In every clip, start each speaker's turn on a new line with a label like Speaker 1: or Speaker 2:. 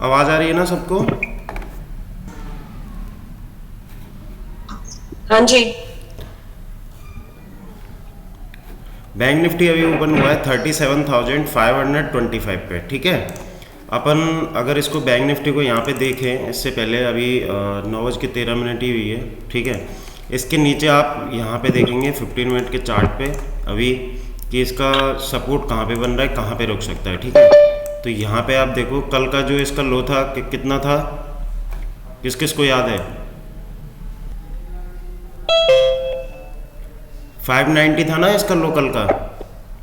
Speaker 1: आवाज आ रही है ना सबको?
Speaker 2: हाँ जी।
Speaker 1: बैंक निफ्टी अभी ओपन हुआ है 37,525 पे, ठीक है। अपन अगर इसको बैंक निफ्टी को यहाँ पे देखें, इससे पहले अभी 9:13 ही हुई है, ठीक है। इसके नीचे आप यहाँ पे देखेंगे 15 मिनट के चार्ट पे अभी कि इसका सपोर्ट कहाँ पे बन रहा है, कहाँ पे रुक सकता है, ठीक है। तो यहाँ पे आप देखो कल का जो इसका लो था कितना था, किस किस को याद है? 590 था ना इसका लोकल का,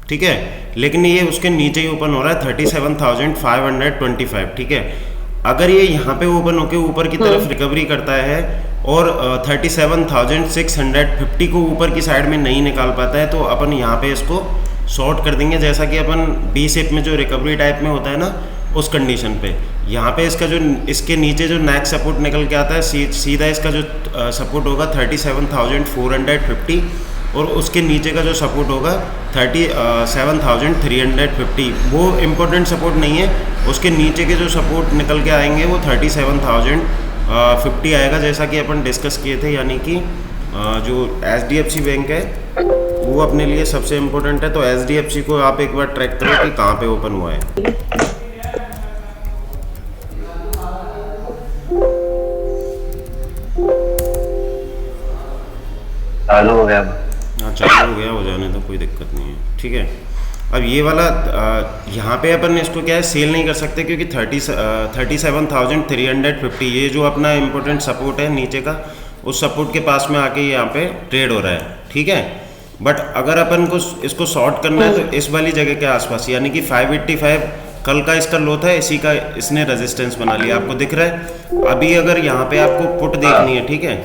Speaker 1: ठीक है। लेकिन ये उसके नीचे ही ओपन हो रहा है 37,525, ठीक है। अगर ये यहाँ पे ओपन होके ऊपर की तरफ रिकवरी करता है और 37,650 को ऊपर की साइड में नहीं निकाल पाता है, तो अपन यहाँ पे इसको शॉर्ट कर देंगे, जैसा कि अपन बी शेप में जो रिकवरी टाइप में होता है ना, उस कंडीशन पे। यहाँ पे इसका जो इसके नीचे जो नेक्स्ट सपोर्ट निकल के आता है, सीधा इसका जो सपोर्ट होगा 37,450, और उसके नीचे का जो सपोर्ट होगा 37,350। वो इम्पोर्टेंट सपोर्ट नहीं है, उसके नीचे के जो सपोर्ट निकल के आएंगे वो 37,050 आएगा, जैसा कि अपन डिस्कस किए थे। यानी कि जो HDFC बैंक है वो अपने लिए सबसे इम्पोर्टेंट है। तो HDFC को आप एक बार ट्रैक करो कि कहाँ पे ओपन हुआ है।
Speaker 3: चालू हो गया।
Speaker 1: हाँ, चालू हो गया, हो जाने तो कोई दिक्कत नहीं है, ठीक है। अब ये वाला यहाँ पे अपन इसको क्या है, सेल नहीं कर सकते, क्योंकि 37,350 ये जो अपना इम्पोर्टेंट सपोर्ट है नीचे का, उस सपोर्ट के पास में आके यहाँ पे ट्रेड हो रहा है, ठीक है। बट अगर अपन को इसको शॉर्ट करना है तो इस वाली जगह के आसपास, यानी कि 585 कल का इसका लो था, इसी का इसने रेजिस्टेंस बना लिया, आपको दिख रहा है। अभी अगर यहाँ पे आपको पुट देखनी है, ठीक है,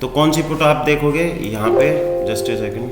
Speaker 1: तो कौन सी पुट आप देखोगे यहाँ पे? Just a second.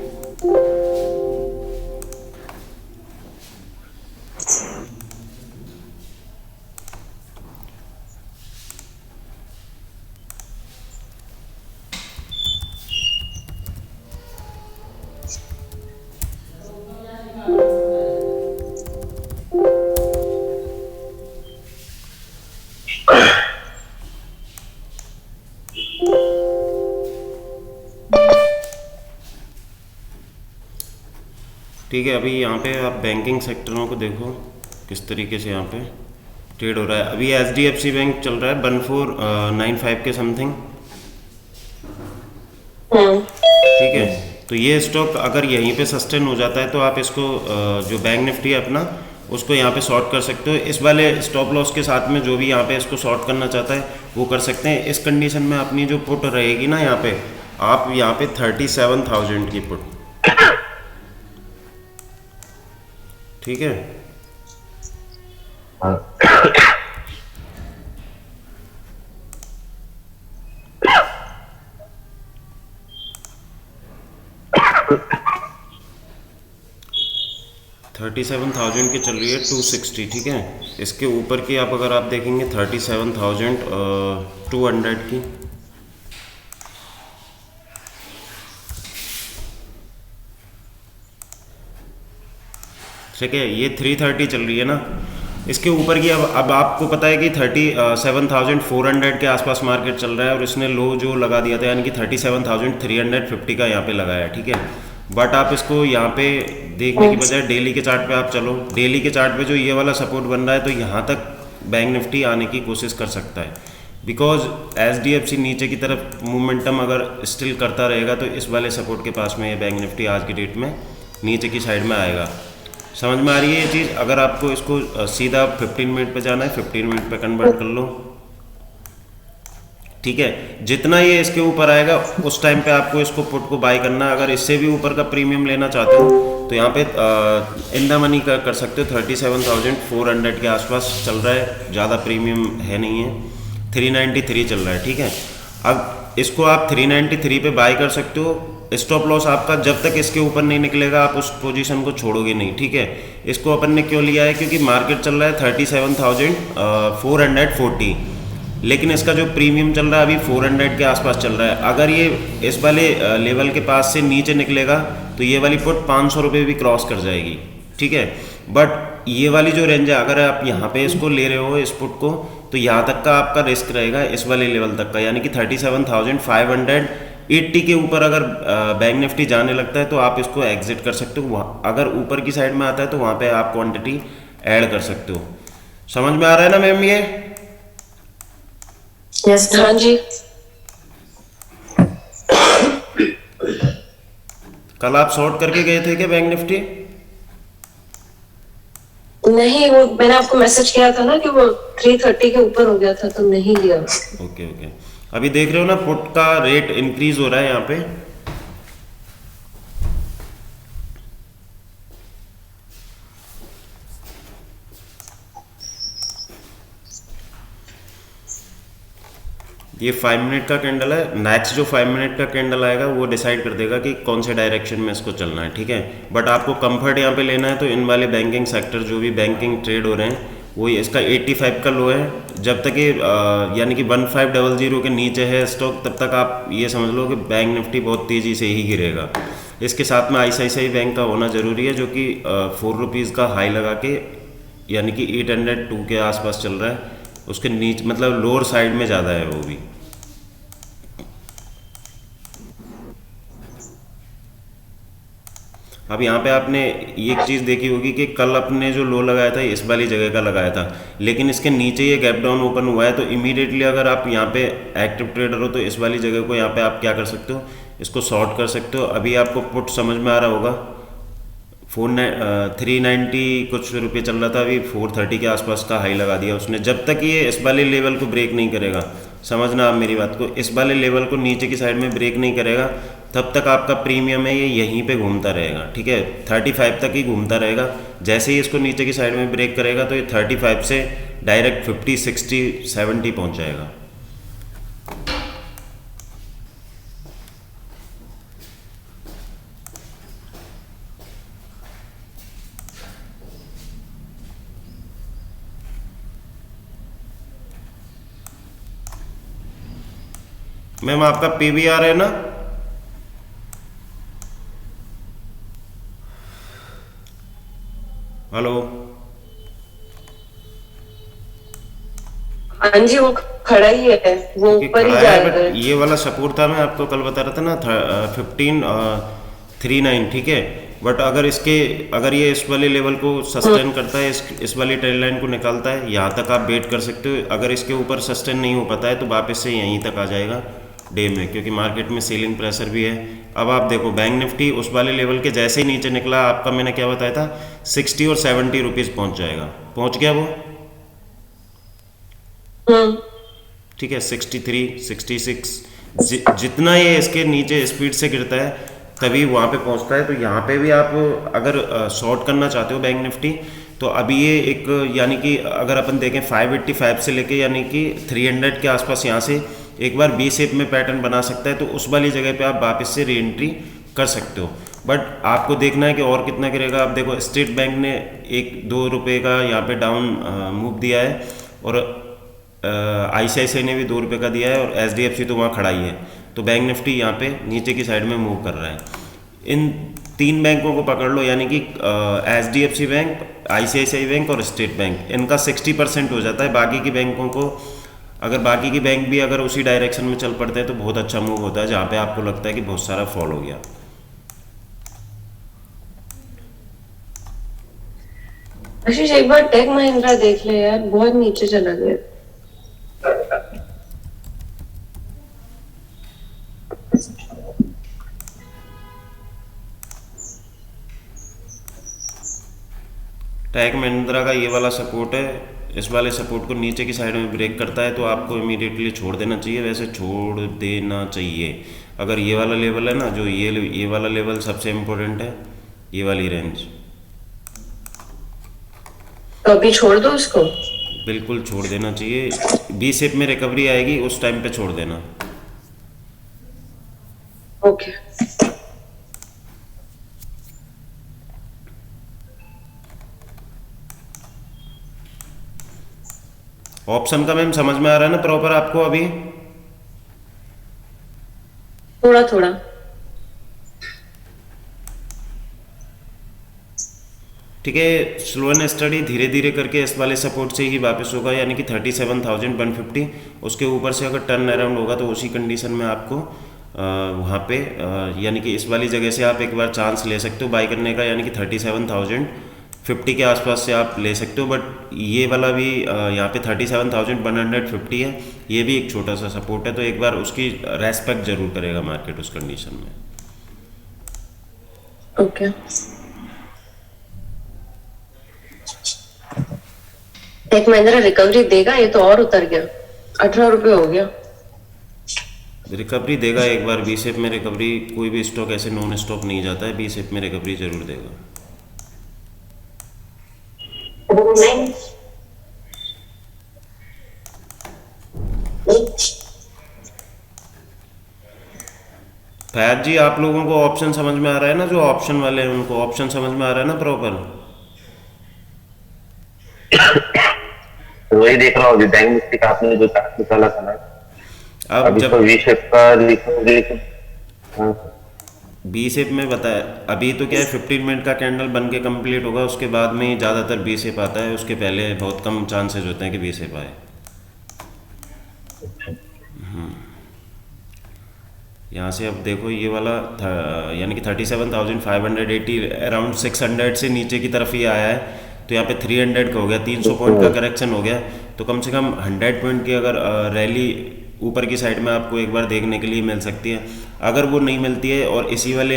Speaker 1: ठीक है, अभी यहाँ पे आप बैंकिंग सेक्टरों को देखो किस तरीके से यहाँ पे ट्रेड हो रहा है। अभी HDFC बैंक चल रहा है 1495 के समथिंग, ठीक है। तो ये स्टॉक अगर यहीं पे सस्टेन हो जाता है तो आप इसको जो बैंक निफ्टी है अपना, उसको यहाँ पे शॉर्ट कर सकते हो। इस वाले स्टॉप लॉस के साथ में जो भी यहाँ पे इसको शॉर्ट करना चाहता है वो कर सकते हैं। इस कंडीशन में अपनी जो पुट रहेगी ना, यहाँ पे आप यहाँ पे 37,000 की पुट, ठीक है।
Speaker 3: हाँ।
Speaker 1: 37,000 की चल रही है 260, ठीक है। इसके ऊपर की आप अगर आप देखेंगे 37,200 की, ठीक है। ये 330 चल रही है ना, इसके ऊपर की अब आपको पता है कि 37,400 के आसपास मार्केट चल रहा है, और इसने लो जो लगा दिया था, यानी कि 37,350 का यहाँ पे लगाया, ठीक है। बट आप इसको यहाँ पे देखने की बजाय डेली के चार्ट पे आप चलो। डेली के चार्ट पे जो ये वाला सपोर्ट बन रहा है, तो यहाँ तक बैंक निफ्टी आने की कोशिश कर सकता है, बिकॉज HDFC नीचे की तरफ मोमेंटम अगर स्टिल करता रहेगा तो इस वाले सपोर्ट के पास में ये बैंक निफ्टी आज की डेट में नीचे की साइड में आएगा। समझ में आ रही है ये चीज़? अगर आपको इसको सीधा 15 मिनट पे जाना है, 15 मिनट पे कन्वर्ट कर लो, ठीक है। जितना ये इसके ऊपर आएगा उस टाइम पे आपको इसको पुट को बाय करना है। अगर इससे भी ऊपर का प्रीमियम लेना चाहते हो तो यहाँ पे इन द मनी का कर सकते हो। 37,400 के आसपास चल रहा है, ज़्यादा प्रीमियम है नहीं है। 393 चल रहा है, ठीक है। अब इसको आप 393 पे बाय कर सकते हो। स्टॉप लॉस आपका जब तक इसके ऊपर नहीं निकलेगा आप उस पोजीशन को छोड़ोगे नहीं, ठीक है। इसको अपन ने क्यों लिया है? क्योंकि मार्केट चल रहा है 37,440, लेकिन इसका जो प्रीमियम चल रहा है अभी 400 के आसपास चल रहा है। अगर ये इस वाले लेवल के पास से नीचे निकलेगा तो ये वाली पुट 500 रुपये भी क्रॉस कर जाएगी, ठीक है। बट ये वाली जो रेंज है, अगर आप यहाँ पे इसको ले रहे हो इस पुट को, तो यहाँ तक का आपका रिस्क रहेगा इस वाले लेवल तक का, यानी कि 37,580 के ऊपर अगर बैंक निफ्टी जाने लगता है तो आप इसको एग्जिट कर सकते हो। वहाँ अगर ऊपर की साइड में आता है तो वहाँ पे आप क्वांटिटी ऐड कर सकते हो। समझ में आ रहा है ना मैम ये?
Speaker 2: यस हाँ जी।
Speaker 1: कल आप शॉर्ट करके गए थे क्या बैंक निफ्टी?
Speaker 2: नहीं, वो मैंने आपको मैसेज किया था ना कि वो 330 के ऊपर हो गया था तो नहीं लिया।
Speaker 1: Okay okay. अभी देख रहे हो ना पुट का रेट इंक्रीज हो रहा है यहाँ पे। ये 5 मिनट का कैंडल है। नेक्स्ट जो 5 मिनट का कैंडल आएगा वो डिसाइड कर देगा कि कौन से डायरेक्शन में इसको चलना है, ठीक है। बट आपको कंफर्ट यहाँ पे लेना है तो इन वाले बैंकिंग सेक्टर जो भी बैंकिंग ट्रेड हो रहे हैं वो इसका 85 का लो है। जब तक ये यानी कि 1500 के नीचे है स्टॉक, तब तक आप ये समझ लो कि बैंक निफ्टी बहुत तेज़ी से ही गिरेगा। इसके साथ में ICICI बैंक का होना ज़रूरी है जो कि 4 रुपीज़ का हाई लगा के यानी कि 802 के आसपास चल रहा है। उसके नीचे मतलब लोअर साइड में ज़्यादा है वो भी। अब यहाँ पे आपने एक चीज़ देखी होगी कि कल अपने जो लो लगाया था इस वाली जगह का लगाया था, लेकिन इसके नीचे ये गैप डाउन ओपन हुआ है, तो इमीडिएटली अगर आप यहाँ पे एक्टिव ट्रेडर हो तो इस वाली जगह को यहाँ पे आप क्या कर सकते हो, इसको शॉर्ट कर सकते हो। अभी आपको पुट समझ में आ रहा होगा, 390 कुछ रुपये चल रहा था, अभी 430 के आसपास का हाई लगा दिया उसने। जब तक ये इस वाले लेवल को ब्रेक नहीं करेगा, समझना आप मेरी बात को, इस वाले लेवल को नीचे की साइड में ब्रेक नहीं करेगा तब तक आपका प्रीमियम है ये यहीं पे घूमता रहेगा, ठीक है। 35 तक ही घूमता रहेगा। जैसे ही इसको नीचे की साइड में ब्रेक करेगा तो ये 35 से डायरेक्ट 50, 60, 70 पहुँच जाएगा। मैम आपका PVR है ना? हेलो?
Speaker 2: हाँ जी, वो खड़ा ही है, वो
Speaker 1: कि
Speaker 2: ऊपर ही
Speaker 1: खड़ा
Speaker 2: जा
Speaker 1: है,
Speaker 2: रहा
Speaker 1: बट
Speaker 2: है।
Speaker 1: ये वाला सपोर्ट था, मैं आपको कल बता रहा था ना, 1539, ठीक है। बट अगर ये इस वाले लेवल को सस्टेन करता है, इस वाली ट्रेंड लाइन को निकालता है, यहाँ तक आप वेट कर सकते हो। अगर इसके ऊपर सस्टेन नहीं हो पाता है तो वापस से यहीं तक आ जाएगा डे में, क्योंकि मार्केट में सेलिंग प्रेशर भी है। अब आप देखो बैंक निफ्टी उस वाले लेवल के जैसे ही नीचे निकला, आपका मैंने क्या बताया था, 60 और 70 रुपीज़ पहुँच जाएगा, पहुँच गया वो, ठीक है। 63, 66 जितना ये इसके नीचे स्पीड से गिरता है तभी वहाँ पे पहुँचता है। तो यहाँ पे भी आप अगर शॉर्ट करना चाहते हो बैंक निफ्टी, तो अभी ये एक यानी कि अगर अपन देखें 585 से लेके यानी कि 300 के आसपास यहाँ से एक बार बी शेप में पैटर्न बना सकता है, तो उस वाली जगह पे आप वापस से री एंट्री कर सकते हो। बट आपको देखना है कि और कितना गिरेगा। आप देखो स्टेट बैंक ने 1-2 रुपये का यहाँ पे डाउन मूव दिया है, और ICICI ने भी 2 रुपये का दिया है, और HDFC तो वहाँ खड़ा ही है। तो बैंक निफ्टी यहाँ पे नीचे की साइड में मूव कर रहा है। इन 3 बैंकों को पकड़ लो, यानी कि HDFC बैंक, ICICI बैंक और स्टेट बैंक, इनका 60% हो जाता है। बाकी की बैंकों को अगर बाकी की बैंक भी अगर उसी डायरेक्शन में चल पड़ते हैं तो बहुत अच्छा मूव होता है, जहाँ पे आपको लगता है कि बहुत सारा फॉल हो गया।
Speaker 2: आशीष, एक बार टेक महिंद्रा देख ले यार, बहुत नीचे चला गया।
Speaker 1: टेक महिंद्रा का ये वाला सपोर्ट है, इस वाले सपोर्ट को नीचे की साइड में ब्रेक करता है तो आपको इमीडिएटली छोड़ देना चाहिए। वैसे छोड़ देना चाहिए। अगर ये वाला लेवल है ना, जो ये वाला लेवल सबसे इम्पोर्टेंट है, ये वाली रेंज,
Speaker 2: तो अभी छोड़ दो उसको।
Speaker 1: बिल्कुल छोड़ देना चाहिए। बी शेप में रिकवरी आएगी उस टाइम पे छोड़ देना।
Speaker 2: ओके।
Speaker 1: ऑप्शन का मैम समझ में आ रहा है ना प्रॉपर आपको अभी?
Speaker 2: थोड़ा थोड़ा।
Speaker 1: ठीक है, स्लो एंड स्टडी धीरे धीरे करके इस वाले सपोर्ट से ही वापस होगा, यानी कि 37,150। उसके ऊपर से अगर टर्न अराउंड होगा तो उसी कंडीशन में आपको वहाँ पे यानी कि इस वाली जगह से आप एक बार चांस ले सकते हो बाई करने का, यानी कि 37,050 के आसपास से आप ले सकते हो। बट ये वाला भी यहाँ पे 37,150 है, ये भी एक छोटा सा सपोर्ट है, तो एक बार उसकी रेस्पेक्ट जरूर करेगा मार्केट उस कंडीशन में।
Speaker 2: ओके, एक महिंद्रा रिकवरी देगा? ये तो और उतर गया, 18 रुपये हो गया।
Speaker 1: रिकवरी देगा एक बार, बी शेप में रिकवरी, कोई भी स्टॉक ऐसे नॉन स्टॉप नहीं जाता है, बी शेप में रिकवरी जरूर देगा। फैज जी, आप लोगों को ऑप्शन समझ में आ रहा है ना? जो ऑप्शन वाले हैं उनको ऑप्शन समझ में आ रहा है ना प्रॉपर?
Speaker 3: वही देख रहा हूँ अभी, बैंक निफ्टी का आपने जो चार्ट निकाला था ना,
Speaker 1: अब
Speaker 3: अभी
Speaker 1: जब
Speaker 3: तो वी शेप का लिखा। हाँ
Speaker 1: बी शेप में बताया, अभी तो क्या है 15 मिनट का कैंडल बन के कंप्लीट होगा, उसके बाद में ज़्यादातर बी शेप आता है, उसके पहले बहुत कम चांसेस होते हैं कि बी शेप आए। यहाँ से अब देखो ये वाला यानी कि 37,580 अराउंड 600 से नीचे की तरफ ही आया है, तो यहाँ पे 300 का हो गया, 300 पॉइंट का करेक्शन हो गया, तो कम से कम 100 पॉइंट की अगर रैली ऊपर की साइड में आपको एक बार देखने के लिए मिल सकती है। अगर वो नहीं मिलती है और इसी वाले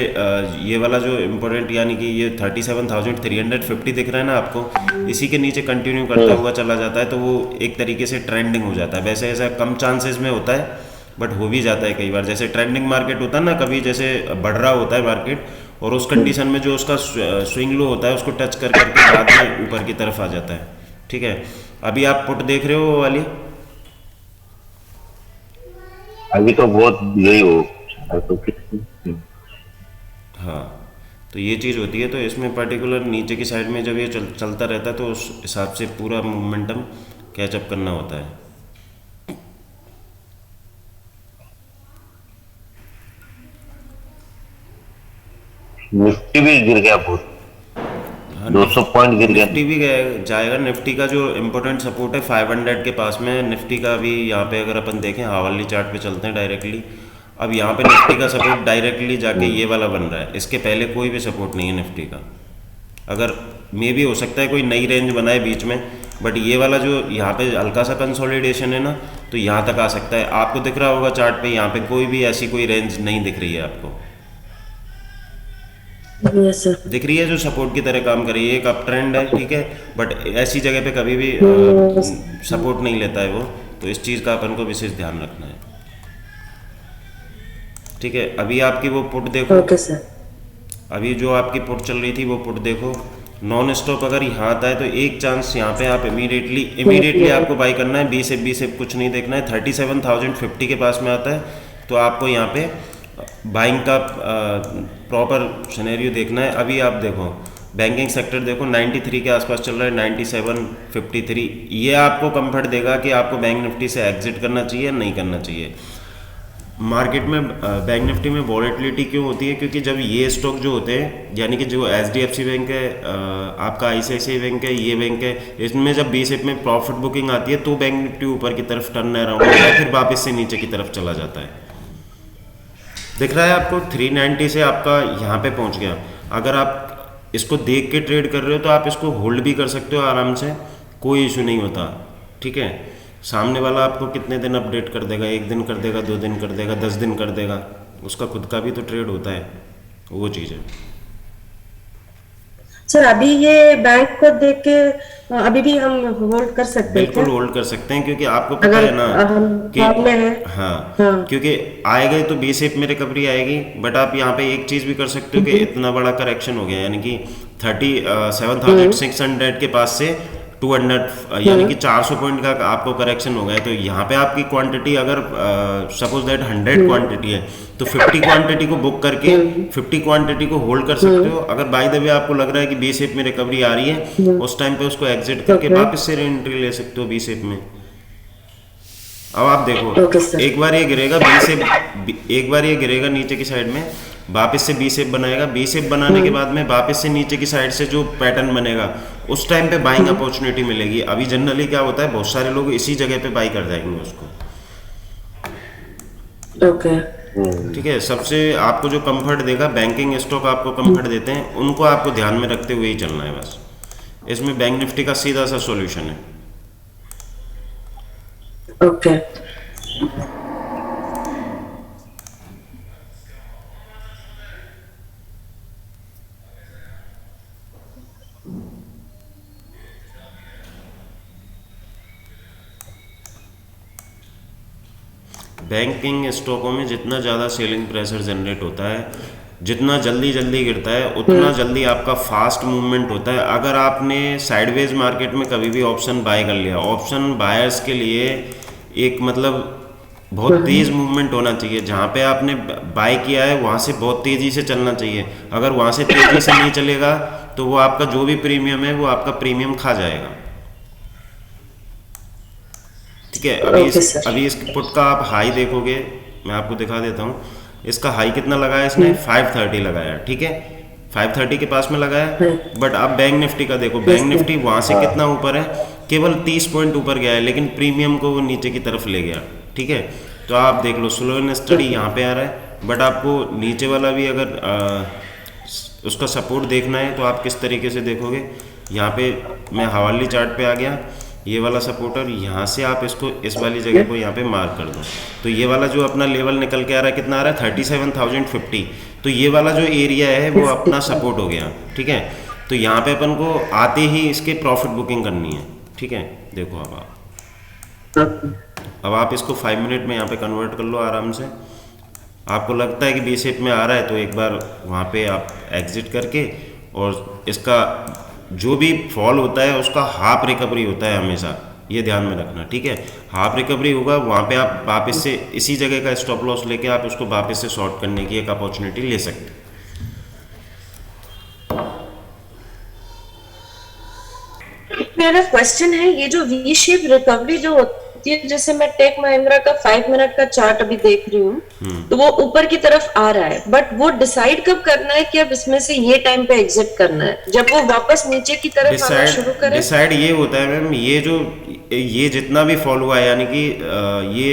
Speaker 1: ये वाला जो इम्पोर्टेंट यानी कि ये 37,350 दिख रहा है ना आपको, इसी के नीचे कंटिन्यू करता हुआ चला जाता है, तो वो एक तरीके से ट्रेंडिंग हो जाता है। वैसे ऐसा कम चांसेस में होता है, बट हो भी जाता है कई बार। जैसे ट्रेंडिंग मार्केट होता है ना, कभी जैसे बढ़ रहा होता है मार्केट और उस कंडीशन में जो उसका स्विंग लो होता है उसको टच कर करके बाद में ऊपर की तरफ आ जाता है। ठीक है, अभी आप पुट देख रहे हो वो वाली?
Speaker 3: अभी तो बहुत यही हो तो
Speaker 1: हाँ, तो ये चीज़ होती है, तो इसमें पर्टिकुलर नीचे की साइड में जब ये चलता रहता है तो उस हिसाब से पूरा मोमेंटम कैचअप करना होता है।
Speaker 3: निफ्टी भी गिर गया बहुत,
Speaker 1: हाँ,
Speaker 3: 200 पॉइंट गिर गया।
Speaker 1: निफ्टी भी जाएगा। निफ्टी का जो इम्पोर्टेंट सपोर्ट है 500 के पास में, निफ्टी का भी यहाँ पे अगर अपन देखें हावरली चार्ट पे चलते हैं डायरेक्टली, अब यहाँ पे निफ्टी का सपोर्ट डायरेक्टली जाके ये वाला बन रहा है, इसके पहले कोई भी सपोर्ट नहीं है निफ्टी का। अगर मे भी हो सकता है कोई नई रेंज बनाए बीच में, बट ये वाला जो यहाँ पे हल्का सा कंसोलिडेशन है ना, तो यहाँ तक आ सकता है। आपको दिख रहा होगा चार्ट पे, यहाँ पे कोई भी ऐसी कोई रेंज नहीं दिख रही है आपको,
Speaker 2: यस सर।
Speaker 1: दिख रही है जो सपोर्ट की तरह काम कर रही है। एक अप ट्रेंड है, ठीक है, बट ऐसी जगह पे कभी भी सपोर्ट नहीं लेता है वो, तो इस चीज़ का अपन को विशेष ध्यान रखना है। ठीक है, अभी आपकी वो पुट देखो।
Speaker 2: Okay sir.
Speaker 1: अभी जो आपकी पुट चल रही थी वो पुट देखो, नॉन स्टॉप अगर यहाँ आता है तो एक चांस यहाँ पे आप इमीडिएटली आपको बाई करना है। बी से कुछ नहीं देखना है। 37,050 के पास में आता है तो आपको यहाँ पे बाइंग का प्रॉपर सिनेरियो देखना है। अभी आप देखो बैंकिंग सेक्टर देखो 93 के आसपास चल रहा है, 97.53, ये आपको कंफर्ट देगा कि आपको बैंक निफ्टी से एग्जिट करना चाहिए या नहीं करना चाहिए। मार्केट में बैंक निफ्टी में वॉलेटिलिटी क्यों होती है? क्योंकि जब ये स्टॉक जो होते हैं, यानी कि जो HDFC बैंक है, आपका ICICI बैंक है, ये बैंक है, इसमें जब बी शेप में प्रॉफिट बुकिंग आती है तो बैंक निफ्टी ऊपर की तरफ टर्न अराउंड होता है, फिर वापस से नीचे की तरफ चला जाता है। दिख रहा है आपको 390 से आपका यहाँ पे पहुँच गया। अगर आप इसको देख के ट्रेड कर रहे हो तो आप इसको होल्ड भी कर सकते हो आराम से, कोई इशू नहीं होता। ठीक है, सामने वाला आपको कितने दिन अपडेट कर देगा, 1 दिन कर देगा, 2 दिन कर देगा, 10 दिन कर देगा, उसका खुद का भी तो ट्रेड होता है, वो चीज़ है।
Speaker 2: सर अभी ये बैंक को देख के अभी भी हम होल्ड कर सकते हैं?
Speaker 1: बिल्कुल होल्ड कर सकते हैं, क्योंकि आपको पता है ना कि हाँ, क्योंकि आएगा तो बी शेप में रिकवरी आएगी, बट आप यहाँ पे एक चीज़ भी कर सकते हो कि इतना बड़ा करेक्शन हो गया, यानी कि 37,600 के पास से 200 यानी कि 400 पॉइंट का आपको करेक्शन हो गया। तो यहाँ पे आपकी क्वांटिटी अगर सपोज दैट 100 क्वांटिटी है तो 50 क्वांटिटी को बुक करके 50 क्वांटिटी को होल्ड कर सकते हो। अगर बाय द वे आपको लग रहा है कि बी शेप में रिकवरी आ रही है, उस टाइम पे उसको एग्जिट करके वापस से एंट्री ले सकते हो बी शेप में। अब आप देखो एक बार ये गिरेगा बी शेप, एक बार ये गिरेगा नीचे की साइड में वापस से बी शेप बनाएगा, बी शेप बनाने के बाद में वापस से नीचे की साइड से जो पैटर्न बनेगा उस टाइम पे बाइंग अपॉर्चुनिटी मिलेगी। अभी जनरली क्या होता है, बहुत सारे लोग इसी जगह पे बाई कर जाएंगे उसको।
Speaker 2: ओके
Speaker 1: ठीक है, सबसे आपको जो कंफर्ट देगा, बैंकिंग स्टॉक आपको कंफर्ट देते हैं, उनको आपको ध्यान में रखते हुए ही चलना है बस। इसमें बैंक निफ्टी का सीधा सा सॉल्यूशन है।
Speaker 2: ओके
Speaker 1: बैंकिंग स्टॉकों में जितना ज़्यादा सेलिंग प्रेशर जनरेट होता है, जितना जल्दी जल्दी गिरता है, उतना जल्दी आपका फास्ट मूवमेंट होता है। अगर आपने साइडवेज मार्केट में कभी भी ऑप्शन बाय कर लिया, ऑप्शन बायर्स के लिए एक मतलब बहुत तेज़ मूवमेंट होना चाहिए। जहाँ पे आपने बाय किया है वहाँ से बहुत तेज़ी से चलना चाहिए। अगर वहाँ से तेज़ी से नहीं चलेगा तो वो आपका जो भी प्रीमियम है वो आपका प्रीमियम खा जाएगा। ठीक है, अभी इस पुट का आप हाई देखोगे, मैं आपको दिखा देता हूँ। इसका हाई कितना लगाया इसने, 530 लगाया। ठीक है, 530 के पास में लगाया। बट आप बैंक निफ्टी का देखो, बैंक निफ्टी वहाँ से कितना ऊपर है, केवल 30 पॉइंट ऊपर गया है, लेकिन प्रीमियम को वो नीचे की तरफ ले गया। ठीक है, तो आप देख लो, स्लो एंड स्टडी यहाँ पे आ रहा है। बट आपको नीचे वाला भी अगर उसका सपोर्ट देखना है तो आप किस तरीके से देखोगे, यहाँ पे मैं हवाली चार्ट पे आ गया, ये वाला सपोर्टर, यहाँ से आप इसको इस वाली जगह को यहाँ पे मार्क कर दो। तो ये वाला जो अपना लेवल निकल के आ रहा है, कितना आ रहा है, 37,050। तो ये वाला जो एरिया है वो अपना सपोर्ट हो गया। ठीक है, तो यहाँ पे अपन को आते ही इसके प्रॉफिट बुकिंग करनी है। ठीक है, देखो अब आप इसको 5 मिनट में यहाँ पे कन्वर्ट कर लो आराम से। आपको लगता है कि बी शेप में आ रहा है तो एक बार वहाँ पे आप एग्जिट करके, और इसका जो भी फॉल होता है उसका हाफ रिकवरी होता है हमेशा, ये ध्यान में रखना। ठीक है, हाफ रिकवरी होगा, वहाँ पे आप वापस से इसी जगह का स्टॉप लॉस लेके आप उसको वापस से शॉर्ट करने की एक अपॉर्चुनिटी ले सकते हैं।
Speaker 2: मेरा क्वेश्चन है, ये जो वी शेप रिकवरी जो होती है, जैसे मैं टेक महिंद्रा का 5 मिनट का चार्ट अभी देख रही हूँ, तो वो ऊपर की तरफ आ रहा है, बट वो डिसाइड कब करना है कि अब इसमें से ये टाइम पे एग्जिट करना है, जब वो वापस नीचे की तरफ आना शुरू करे?
Speaker 1: डिसाइड ये होता है मैम, ये जितना भी फॉल हुआ है, यानी कि ये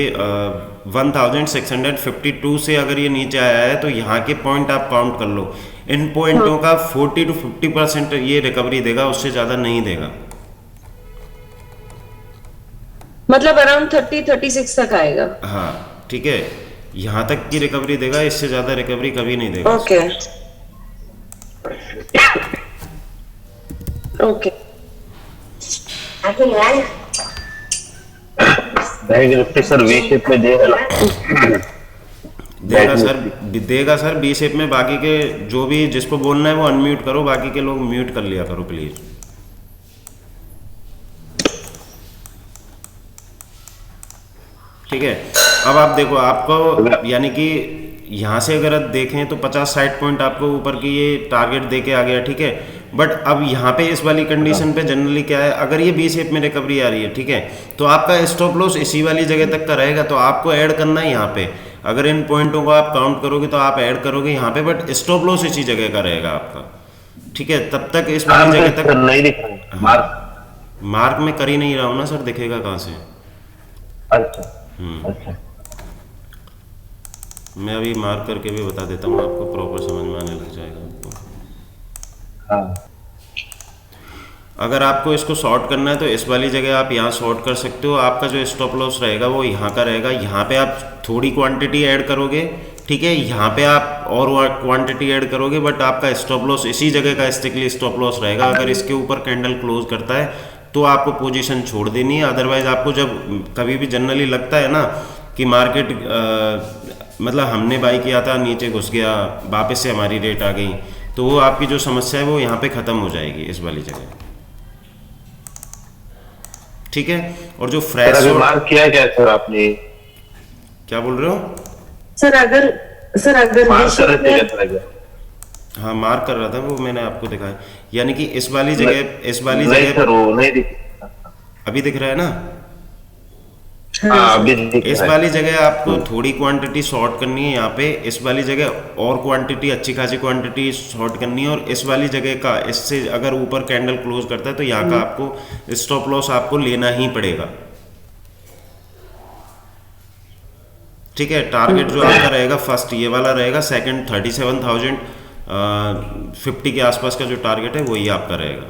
Speaker 1: 1652 से अगर ये नीचे आया है तो यहाँ के पॉइंट आप काउंट कर लो। इन पॉइंटों का 40 to 50% ये रिकवरी देगा, उससे ज़्यादा नहीं देगा।
Speaker 2: मतलब अराउंड 30-36 तक आएगा।
Speaker 1: हाँ, ठीक है, यहाँ तक की रिकवरी देगा, इससे ज़्यादा रिकवरी कभी नहीं देगा।
Speaker 2: Okay okay
Speaker 3: bank Nifty sir V shape में देगा
Speaker 1: देगा सर बी शेप में। बाकी के जो भी जिसको बोलना है वो अनम्यूट करो, बाकी के लोग म्यूट कर लिया करो प्लीज। ठीक है, अब आप देखो, आपको यानी कि यहाँ से अगर आप देखें तो 50-60 पॉइंट आपको ऊपर की ये टारगेट दे के आ गया। ठीक है, बट अब यहाँ पे इस वाली कंडीशन पे जनरली क्या है, अगर ये बी शेप में रिकवरी आ रही है, ठीक है, तो आपका स्टॉप लॉस इसी वाली जगह तक का रहेगा, तो आपको ऐड करना है यहाँ पे। अगर इन पॉइंटों को आप काउंट करोगे तो आप ऐड करोगे यहाँ पे, बट स्टॉप लॉस इसी जगह का रहेगा आपका। ठीक है, तब तक इस वाली जगह तक
Speaker 3: नहीं दिख रहा है।
Speaker 1: मार्क में कर ही नहीं रहा हूँ ना सर, दिखेगा कहाँ से?
Speaker 3: अच्छा अच्छा,
Speaker 1: मैं अभी मार्क करके भी बता देता हूँ आपको, प्रॉपर समझ में आने लग जाएगा आपको।
Speaker 3: हाँ।
Speaker 1: अगर आपको इसको शॉर्ट करना है तो इस वाली जगह आप यहाँ शॉर्ट कर सकते हो। आपका जो स्टॉप लॉस रहेगा वो यहाँ का रहेगा। यहाँ पे आप थोड़ी क्वांटिटी ऐड करोगे, ठीक है, यहाँ पे आप और क्वांटिटी ऐड करोगे, बट आपका स्टॉप लॉस इसी जगह का स्ट्रिक्टली स्टॉप लॉस रहेगा। अगर इसके ऊपर कैंडल क्लोज करता है तो आपको पोजीशन छोड़ देनी है। अदरवाइज आपको जब कभी भी जनरली लगता है ना कि मार्केट मतलब हमने बाई किया था, नीचे घुस गया, वापस से हमारी रेट आ गई, तो वो आपकी जो समस्या है वो यहाँ पे ख़त्म हो जाएगी इस वाली जगह। ठीक है, और जो फ्रेश
Speaker 3: मार्क किया क्या सर आपने?
Speaker 1: क्या बोल रहे हो
Speaker 2: सर? अगर
Speaker 3: मार्क कर रहे थे?
Speaker 1: हाँ, मार्क कर रहा था, वो मैंने आपको दिखाया। यानी कि इस वाली जगह
Speaker 3: नहीं सर, वो नहीं दिख।
Speaker 1: अभी दिख रहा है ना?
Speaker 2: हाँ
Speaker 3: हाँ
Speaker 2: सर।
Speaker 3: अभी दिख
Speaker 1: इस
Speaker 3: रहा है।
Speaker 1: वाली जगह आपको थोड़ी क्वांटिटी शॉर्ट करनी है यहाँ पे, इस वाली जगह और क्वांटिटी अच्छी खासी क्वांटिटी शॉर्ट करनी है, और इस वाली जगह का इससे अगर ऊपर कैंडल क्लोज करता है तो यहाँ का आपको स्टॉप लॉस आपको लेना ही पड़ेगा। ठीक है, टारगेट जो आपका रहेगा फर्स्ट ये वाला रहेगा, सेकंड 37,050 के आसपास का जो टारगेट है वही आपका रहेगा।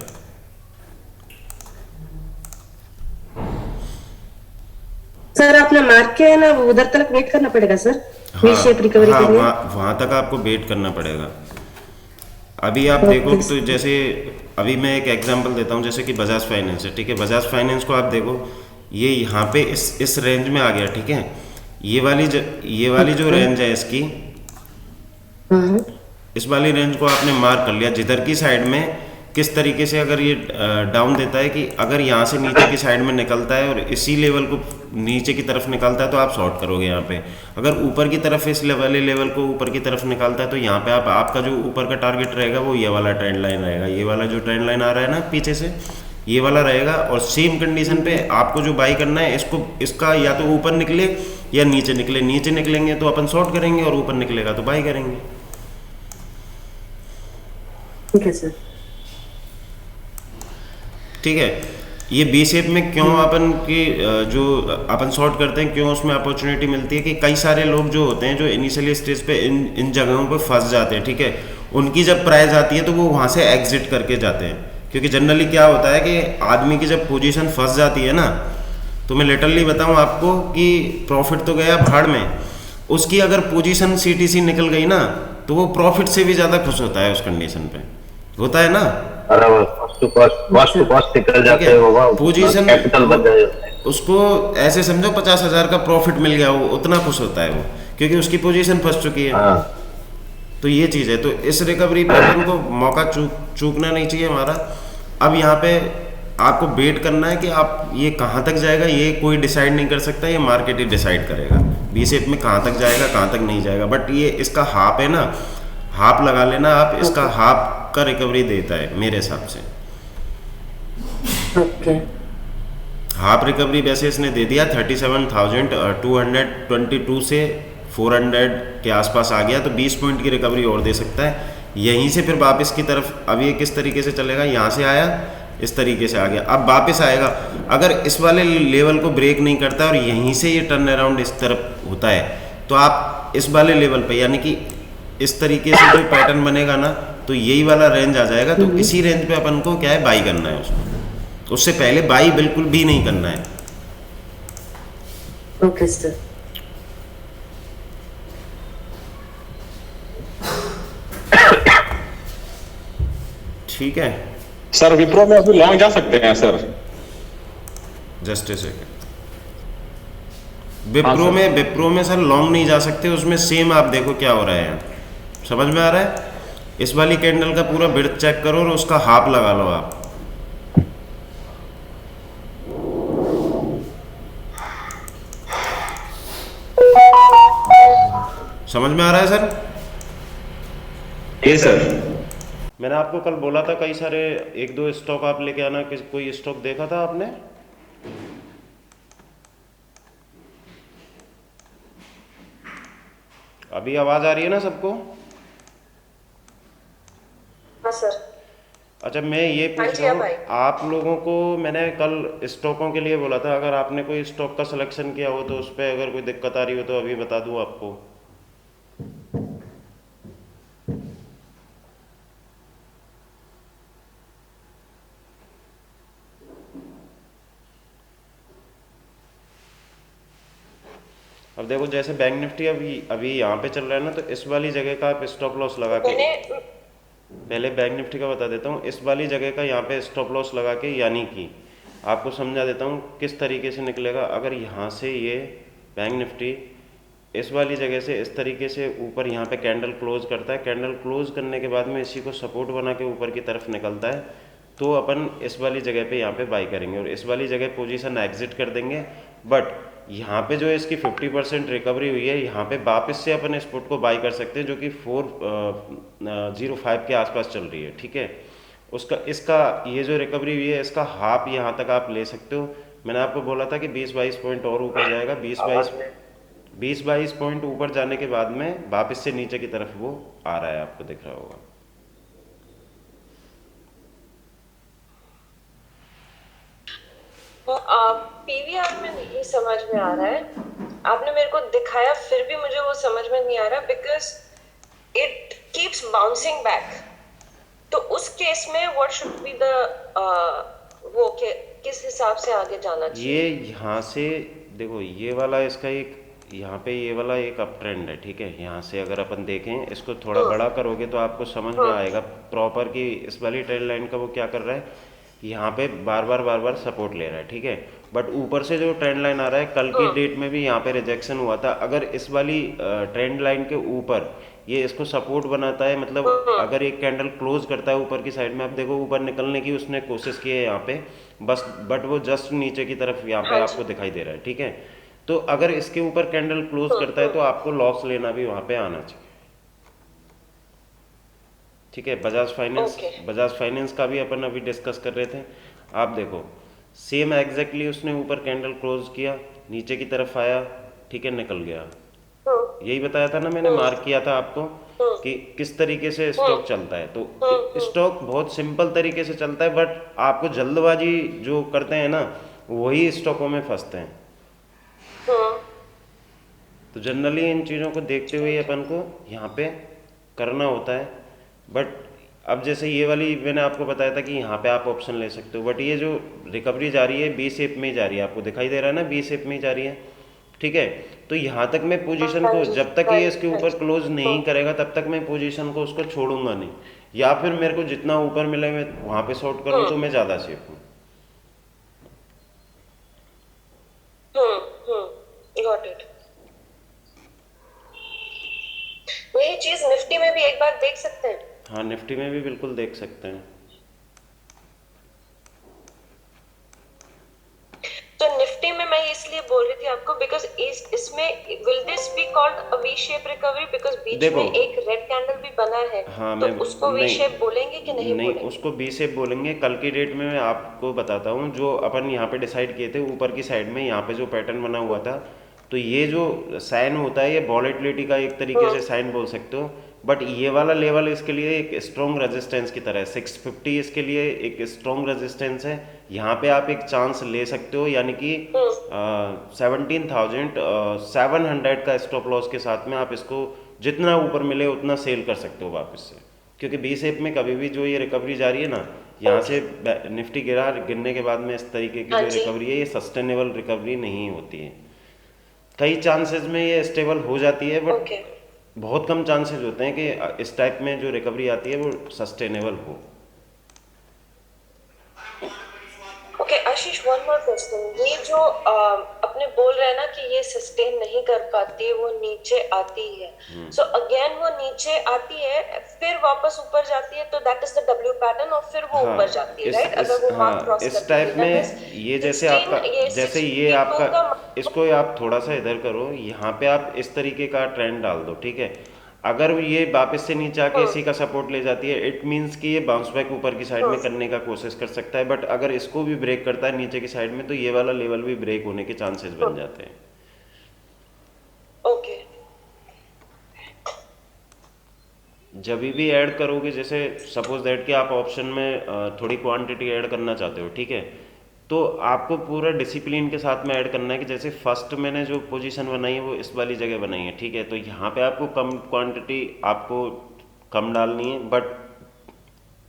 Speaker 2: सर आपने मार्क किया है ना, वो उधर तक वेट करना पड़ेगा सर, वी
Speaker 1: हाँ
Speaker 2: शेप रिकवरी
Speaker 1: हाँ,
Speaker 2: के लिए।
Speaker 1: वहाँ तक आपको वेट करना पड़ेगा। अभी आप देखो
Speaker 2: ओके
Speaker 1: तो
Speaker 2: सर।
Speaker 1: जैसे अभी मैं एक एग्जांपल देता हूँ, जैसे कि बजाज फाइनेंस है, ठीक है, बजाज फाइनेंस को आप देखो, ये यहाँ पे इस रेंज में आ गया, ठीक है, ये वाली जो रेंज है इसकी,
Speaker 2: हाँ
Speaker 1: इस वाली रेंज को आपने मार्क कर लिया, जिधर की साइड में किस तरीके से अगर ये डाउन देता है, कि अगर यहाँ से नीचे की साइड में निकलता है और इसी लेवल को नीचे की तरफ निकलता है तो आप शॉर्ट करोगे यहाँ पे। अगर ऊपर की तरफ इस वाले लेवल को ऊपर की तरफ निकलता है तो यहाँ पे आपका जो ऊपर का टारगेट रहेगा वो ये वाला ट्रेंड लाइन रहेगा, ये वाला जो ट्रेंड लाइन आ रहा है ना पीछे से, ये वाला रहेगा। और सेम कंडीशन पे आपको जो बाई करना है, इसका या तो ऊपर निकले या नीचे निकले, नीचे निकलेंगे तो अपन शॉर्ट करेंगे और ऊपर निकलेगा तो बाई करेंगे।
Speaker 2: ठीक है सर।
Speaker 1: ठीक है, ये बी शेप में क्यों अपन की जो अपन शॉर्ट करते हैं, क्यों उसमें अपॉर्चुनिटी मिलती है, कि कई सारे लोग जो होते हैं जो इनिशियली स्टेज पे इन जगहों पे फंस जाते हैं, ठीक है, उनकी जब प्राइस आती है तो वो वहाँ से एग्जिट करके जाते हैं। क्योंकि जनरली क्या होता है कि आदमी की जब पोजीशन फंस जाती है ना, तो मैं लिटरली बताऊँ आपको कि प्रॉफिट तो गया भाड़ में, उसकी अगर पोजीशन सीटीसी निकल गई ना तो वो प्रॉफिट से भी ज़्यादा खुश होता है उस कंडीशन पे, होता है ना।
Speaker 3: अरे वो कॉस्ट टू कॉस्ट निकल जाते हैं वो,
Speaker 1: पोजीशन
Speaker 3: कैपिटल बच जाए।
Speaker 1: उसको ऐसे समझो 50,000 का प्रॉफिट मिल गया, वो उतना खुश होता है वो, क्योंकि उसकी पोजीशन फंस चुकी है।
Speaker 3: हाँ
Speaker 1: तो ये चीज़ है, तो इस रिकवरी पे अपन को मौका चूकना नहीं चाहिए हमारा। अब यहाँ पे आपको वेट करना है कि आप ये कहाँ तक जाएगा, ये कोई डिसाइड नहीं कर सकता, ये मार्केट ही डिसाइड करेगा बी शेप में कहाँ तक जाएगा कहाँ तक नहीं जाएगा। बट ये इसका हाफ है ना, हाफ लगा लेना आप, इसका हाफ का रिकवरी देता है मेरे हिसाब से।
Speaker 2: ओके।
Speaker 1: हाफ रिकवरी वैसे इसने दे दिया 37,222 से 400 के आसपास आ गया, तो 20 पॉइंट की रिकवरी और दे सकता है। यहीं से फिर वापस की तरफ अब ये किस तरीके से चलेगा, यहाँ से आया इस तरीके से आ गया, अब वापस आएगा। अगर इस वाले लेवल को ब्रेक नहीं करता और यहीं से ये टर्न अराउंड इस तरफ होता है तो आप इस वाले लेवल पे, यानी कि इस तरीके से जो पैटर्न बनेगा ना, तो यही वाला रेंज आ जाएगा। तो इसी रेंज पे अपन को क्या है, बाई करना है उसको, उससे पहले बाई बिल्कुल भी नहीं करना है।
Speaker 2: Okay sir.
Speaker 1: ठीक है,
Speaker 4: सर विप्रो में अभी लॉन्ग जा सकते हैं सर?
Speaker 1: Just a second.
Speaker 4: हाँ, सर।
Speaker 1: विप्रो में सर लॉन्ग नहीं जा सकते, उसमें सेम आप देखो क्या हो रहा है यहाँ, समझ में आ रहा है। इस वाली कैंडल का पूरा बिर्थ चेक करो और उसका हाफ लगा लो आप। समझ में आ रहा है सर।
Speaker 4: ये सर
Speaker 1: मैंने आपको कल बोला था कई सारे एक दो स्टॉक आप लेके आना, कोई स्टॉक देखा था आपने? अभी आवाज आ रही है ना सबको?
Speaker 2: हाँ सर।
Speaker 1: अच्छा, मैं ये
Speaker 2: हाँ
Speaker 1: पूछ
Speaker 2: जी,
Speaker 1: रहा
Speaker 2: अब
Speaker 1: हूँ
Speaker 2: आई।
Speaker 1: आप लोगों को, मैंने कल स्टॉकों के लिए बोला था, अगर आपने कोई स्टॉक का सिलेक्शन किया हो तो उस पर अगर कोई दिक्कत आ रही हो तो अभी बता दूँ आपको। अब देखो जैसे बैंक निफ्टी अभी अभी यहाँ पे चल रहा है ना, तो इस वाली जगह का आप स्टॉप लॉस लगा के,
Speaker 2: मैंने
Speaker 1: पहले बैंक निफ्टी का बता देता हूँ, इस वाली जगह का यहाँ पे स्टॉप लॉस लगा के, यानी कि आपको समझा देता हूँ किस तरीके से निकलेगा। अगर यहाँ से ये बैंक निफ्टी इस वाली जगह से इस तरीके से ऊपर यहाँ पे कैंडल क्लोज करता है, कैंडल क्लोज करने के बाद में इसी को सपोर्ट बना के ऊपर की तरफ निकलता है, तो अपन इस वाली जगह पे यहाँ पे बाई करेंगे और इस वाली जगह पोजीशन एग्जिट कर देंगे। बट यहाँ पे जो इसकी 50% रिकवरी हुई है, यहाँ पे वापस से अपन इस पुट को बाई कर सकते हैं, जो कि 405 के आसपास चल रही है। ठीक है, उसका इसका ये जो रिकवरी हुई है इसका हाफ यहाँ तक आप ले सकते हो, मैंने आपको बोला था कि 20-22 पॉइंट और ऊपर जाएगा। 20-22 पॉइंट ऊपर जाने के बाद में वापस से नीचे की तरफ वो आ रहा है, आपको दिख रहा होगा।
Speaker 2: तो पीवीआर में नहीं समझ में आ रहा है, आपने मेरे को दिखाया फिर भी मुझे वो समझ में नहीं आ रहा, because it keeps bouncing back. तो उस केस में व्हाट शुड बी द वो किस हिसाब से आगे जाना चाहिए?
Speaker 1: ये यहाँ से देखो, ये वाला इसका एक, यहाँ पे ये वाला एक अप ट्रेंड है, ठीक है। यहाँ से अगर अपन देखें, इसको थोड़ा बड़ा करोगे तो आपको समझ में आएगा प्रॉपर कि इस वाली ट्रेंड लाइन का वो क्या कर रहा है। यहाँ पे बार बार सपोर्ट ले रहा है, ठीक है। बट ऊपर से जो ट्रेंड लाइन आ रहा है, कल की डेट में भी यहाँ पे रिजेक्शन हुआ था। अगर इस वाली ट्रेंड लाइन के ऊपर ये इसको सपोर्ट बनाता है, मतलब अगर एक कैंडल क्लोज करता है ऊपर की साइड में, आप देखो ऊपर निकलने की उसने कोशिश की है यहाँ पे, बस बट वो जस्ट नीचे की तरफ यहाँ पे आपको दिखाई दे रहा है, ठीक है। तो अगर इसके ऊपर कैंडल क्लोज करता है तो आपको लॉस लेना भी वहाँ पे आना चाहिए, ठीक है। बजाज फाइनेंस का भी अपन अभी डिस्कस कर रहे थे। आप देखो सेम एग्जैक्टली उसने ऊपर कैंडल क्लोज किया, नीचे की तरफ आया, ठीक है, निकल गया। यही बताया था ना मैंने, मार्क किया था आपको कि किस तरीके से स्टॉक चलता है। तो स्टॉक बहुत सिंपल तरीके से चलता है, बट आपको जल्दबाजी जो करते हैं ना, वही स्टॉकों में फंसते हैं। तो जनरली इन चीज़ों को देखते हुए अपन को यहाँ पे करना होता है। बट अब जैसे ये वाली मैंने आपको बताया था कि यहाँ पे आप ऑप्शन ले सकते हो, बट ये जो रिकवरी जा रही है बी शेप में ही जा रही है, आपको दिखाई दे रहा है ना, बी शेप में ही जा रही है, ठीक है। तो यहाँ तक मैं पोजीशन को, जब तक ये इसके ऊपर क्लोज नहीं करेगा तब तक मैं पोजीशन को उसको छोड़ूंगा नहीं, या फिर मेरे को जितना ऊपर मिले मैं वहाँ पे शॉर्ट करूँ तो मैं ज़्यादा सेफ हूँ।
Speaker 2: Got it. यही चीज निफ्टी में भी एक बार देख सकते हैं।
Speaker 1: हाँ, निफ्टी में भी बिल्कुल देख सकते हैं।
Speaker 2: तो निफ्टी में मैं इसलिए बोल रही थी आपको, बिकॉज इसमें will this be called a V shape recovery, because बीच
Speaker 1: देखो,
Speaker 2: में एक रेड कैंडल भी बना है।
Speaker 1: हाँ,
Speaker 2: तो
Speaker 1: मैं
Speaker 2: उसको वी
Speaker 1: नहीं
Speaker 2: शेप बोलेंगे कि नहीं बोलेंगे?
Speaker 1: उसको बी शेप बोलेंगे। कल की डेट में मैं आपको बताता हूँ, जो अपन यहाँ पे डिसाइड किए थे ऊपर की साइड में, यहाँ पे जो पैटर्न बना हुआ था, तो ये जो साइन होता है ये वॉलेटिलिटी का एक तरीके से साइन बोल सकते हो। बट ये वाला लेवल इसके लिए एक स्ट्रॉन्ग रेजिस्टेंस की तरह है। 650 इसके लिए एक स्ट्रॉन्ग रेजिस्टेंस है। यहाँ पे आप एक चांस ले सकते हो, यानी कि 17,700 का स्टॉप लॉस के साथ में आप इसको जितना ऊपर मिले उतना सेल कर सकते हो वापस से। क्योंकि बी शेप में कभी भी जो ये रिकवरी जा रही है ना, यहाँ से निफ्टी गिरने के बाद में इस तरीके की जो रिकवरी है, ये सस्टेनेबल रिकवरी नहीं होती है। कई चांसेस में ये स्टेबल हो जाती है, बट बहुत कम चांसेस होते हैं कि इस टाइप में जो रिकवरी आती है वो सस्टेनेबल हो।
Speaker 2: ओके आशीष, वन मोर क्वेश्चन। ये जो अपने बोल रहे हैं ना कि ये सस्टेन नहीं कर पाती है, वो नीचे आती है, सो अगेन वो नीचे आती है फिर वापस ऊपर जाती है, तो that is the W pattern, और फिर वो ऊपर जाती है, राइट? अगर वो मार्क क्रॉस करती है
Speaker 1: इस टाइप में ये जैसे आपका, जैसे ये आपका, इसको आप थोड़ा सा इधर करो, यहाँ पे आप इस तरीके का ट्रेंड डाल दो, ठीक है। अगर ये वापस से नीचे आके इसी का सपोर्ट ले जाती है, इट मीन्स कि ये बाउंस बैक ऊपर की साइड में करने का कोशिश कर सकता है। बट अगर इसको भी ब्रेक करता है नीचे की साइड में, तो ये वाला लेवल भी ब्रेक होने के चांसेस बन जाते हैं।
Speaker 2: ओके।
Speaker 1: जब भी ऐड करोगे, जैसे सपोज दैट कि आप ऑप्शन में थोड़ी क्वांटिटी ऐड करना चाहते हो, ठीक है, तो आपको पूरा डिसिप्लिन के साथ में ऐड करना है। कि जैसे फर्स्ट मैंने जो पोजीशन बनाई है वो इस वाली जगह बनाई है, ठीक है। तो यहाँ पे आपको कम क्वांटिटी आपको कम डालनी है, बट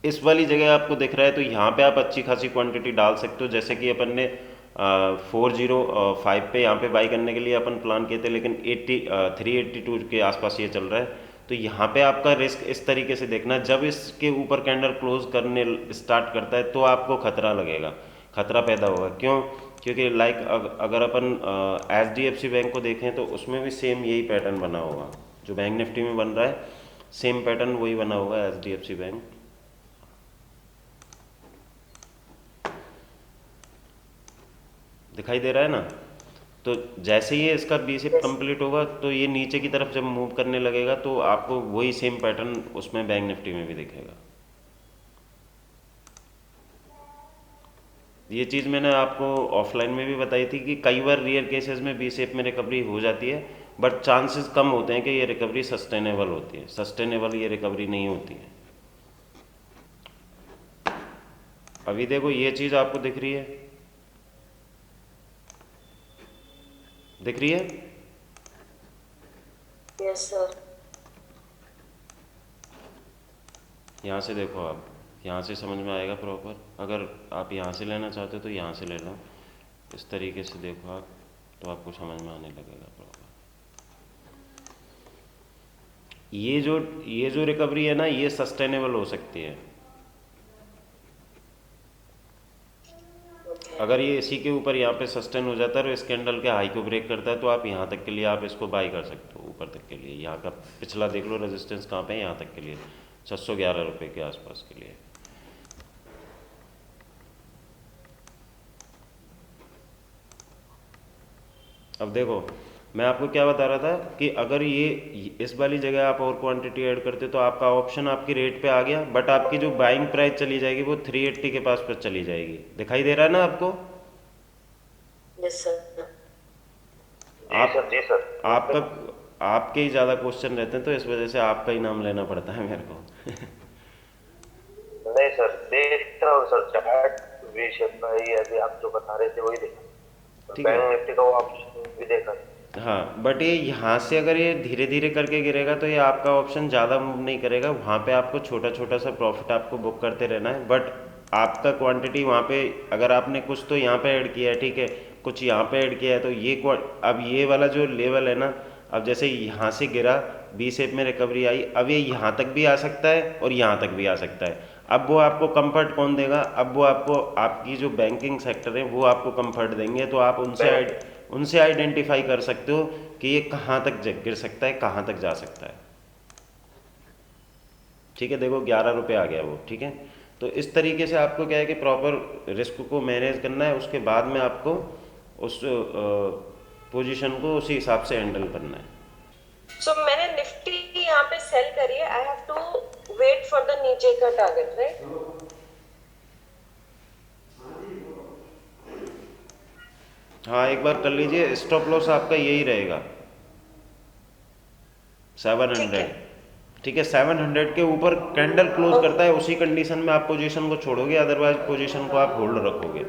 Speaker 1: इस वाली जगह आपको दिख रहा है तो यहाँ पे आप अच्छी खासी क्वांटिटी डाल सकते हो। जैसे कि अपन ने 405 पे यहाँ पे बाई करने के लिए अपन प्लान किए थे, लेकिन 382 के आसपास ये चल रहा है। तो यहाँ पे आपका रिस्क इस तरीके से देखना, जब इसके ऊपर कैंडल क्लोज करने स्टार्ट करता है तो आपको खतरा लगेगा, खतरा पैदा होगा। क्यों? क्योंकि लाइक अगर अपन HDFC बैंक को देखें तो उसमें भी सेम यही पैटर्न बना होगा, जो बैंक निफ्टी में बन रहा है सेम पैटर्न वही बना होगा HDFC बैंक। दिखाई दे रहा है ना? तो जैसे ही इसका बी शेप कंप्लीट होगा तो ये नीचे की तरफ जब मूव करने लगेगा तो आपको वही सेम पैटर्न उसमें बैंक निफ्टी में भी दिखेगा। ये चीज़ मैंने आपको ऑफलाइन में भी बताई थी कि कई बार रियर केसेस में बी शेप में रिकवरी हो जाती है, बट चांसेस कम होते हैं कि ये रिकवरी सस्टेनेबल होती है। सस्टेनेबल ये रिकवरी नहीं होती है। अभी देखो ये चीज़ आपको दिख रही है, दिख रही है?
Speaker 2: Yes sir.
Speaker 1: यहाँ से देखो आप, यहाँ से समझ में आएगा प्रॉपर। अगर आप यहाँ से लेना चाहते हो तो यहाँ से ले लो, इस तरीके से देखो आप, तो आपको समझ में आने लगेगा प्रॉपर। ये जो रिकवरी है ना, ये सस्टेनेबल हो सकती है। अगर ये इसी के ऊपर यहाँ पे सस्टेन हो जाता है और इस कैंडल के हाई को ब्रेक करता है, तो आप यहाँ तक के लिए आप इसको बाई कर सकते हो, ऊपर तक के लिए। यहाँ का पिछला देख लो रेजिस्टेंस कहाँ पे है, यहाँ तक के लिए 611 रुपये के आसपास के लिए। अब देखो मैं आपको क्या बता रहा था कि अगर ये इस वाली जगह आप और क्वांटिटी ऐड करते तो आपका ऑप्शन आपकी रेट पे आ गया, बट आपकी जो बाइंग प्राइस चली जाएगी वो 380 के पास पर चली जाएगी। दिखाई दे रहा है ना आपको?
Speaker 2: Yes sir.
Speaker 3: जी सर।
Speaker 1: आपका आपके ही ज़्यादा क्वेश्चन रहते हैं, तो इस वजह से आपका ही नाम लेना पड़ता है मेरे को।
Speaker 3: नहीं सर, देख रहा हूँ सर, चार्ट वी शेप का ही अभी आप जो बता रहे थे वही देखा।
Speaker 1: ठीक है।
Speaker 3: बैंक निफ्टी का वो ऑप्शन भी देखा।
Speaker 1: हाँ, बट ये यहाँ से अगर ये धीरे धीरे करके गिरेगा तो ये आपका ऑप्शन ज़्यादा मूव नहीं करेगा। वहाँ पे आपको छोटा छोटा सा प्रॉफिट आपको बुक करते रहना है, बट आपका क्वांटिटी वहाँ पे अगर आपने कुछ तो यहाँ पे ऐड किया है, ठीक है, कुछ यहाँ पे ऐड किया है, तो ये अब ये वाला जो लेवल है ना, अब जैसे यहाँ से गिरा, बी शेप में रिकवरी आई, अब ये यहाँ तक भी आ सकता है और यहाँ तक भी आ सकता है। अब वो आपको कंफर्ट कौन देगा? अब वो आपको आपकी जो बैंकिंग सेक्टर है वो आपको कंफर्ट देंगे, तो आप उनसे आइडेंटिफाई कर सकते हो कि ये कहाँ तक गिर सकता है, कहाँ तक जा सकता है। ठीक है, देखो 11 रुपये आ गया वो, ठीक है। तो इस तरीके से आपको क्या है कि प्रॉपर रिस्क को मैनेज करना है, उसके बाद में आपको उस पोजीशन को उसी हिसाब से हैंडल करना है।
Speaker 2: सो मैंने निफ्टी यहाँ पे सेल करी है, I have to wait for the नीचे का टारगेट, राइट?
Speaker 1: हाँ, एक बार कर लीजिए। स्टॉप लॉस आपका यही रहेगा 700। ठीक है, 700 के ऊपर कैंडल क्लोज करता है, उसी कंडीशन में आप पोजीशन को छोड़ोगे, अदरवाइज पोजीशन को आप होल्ड रखोगे।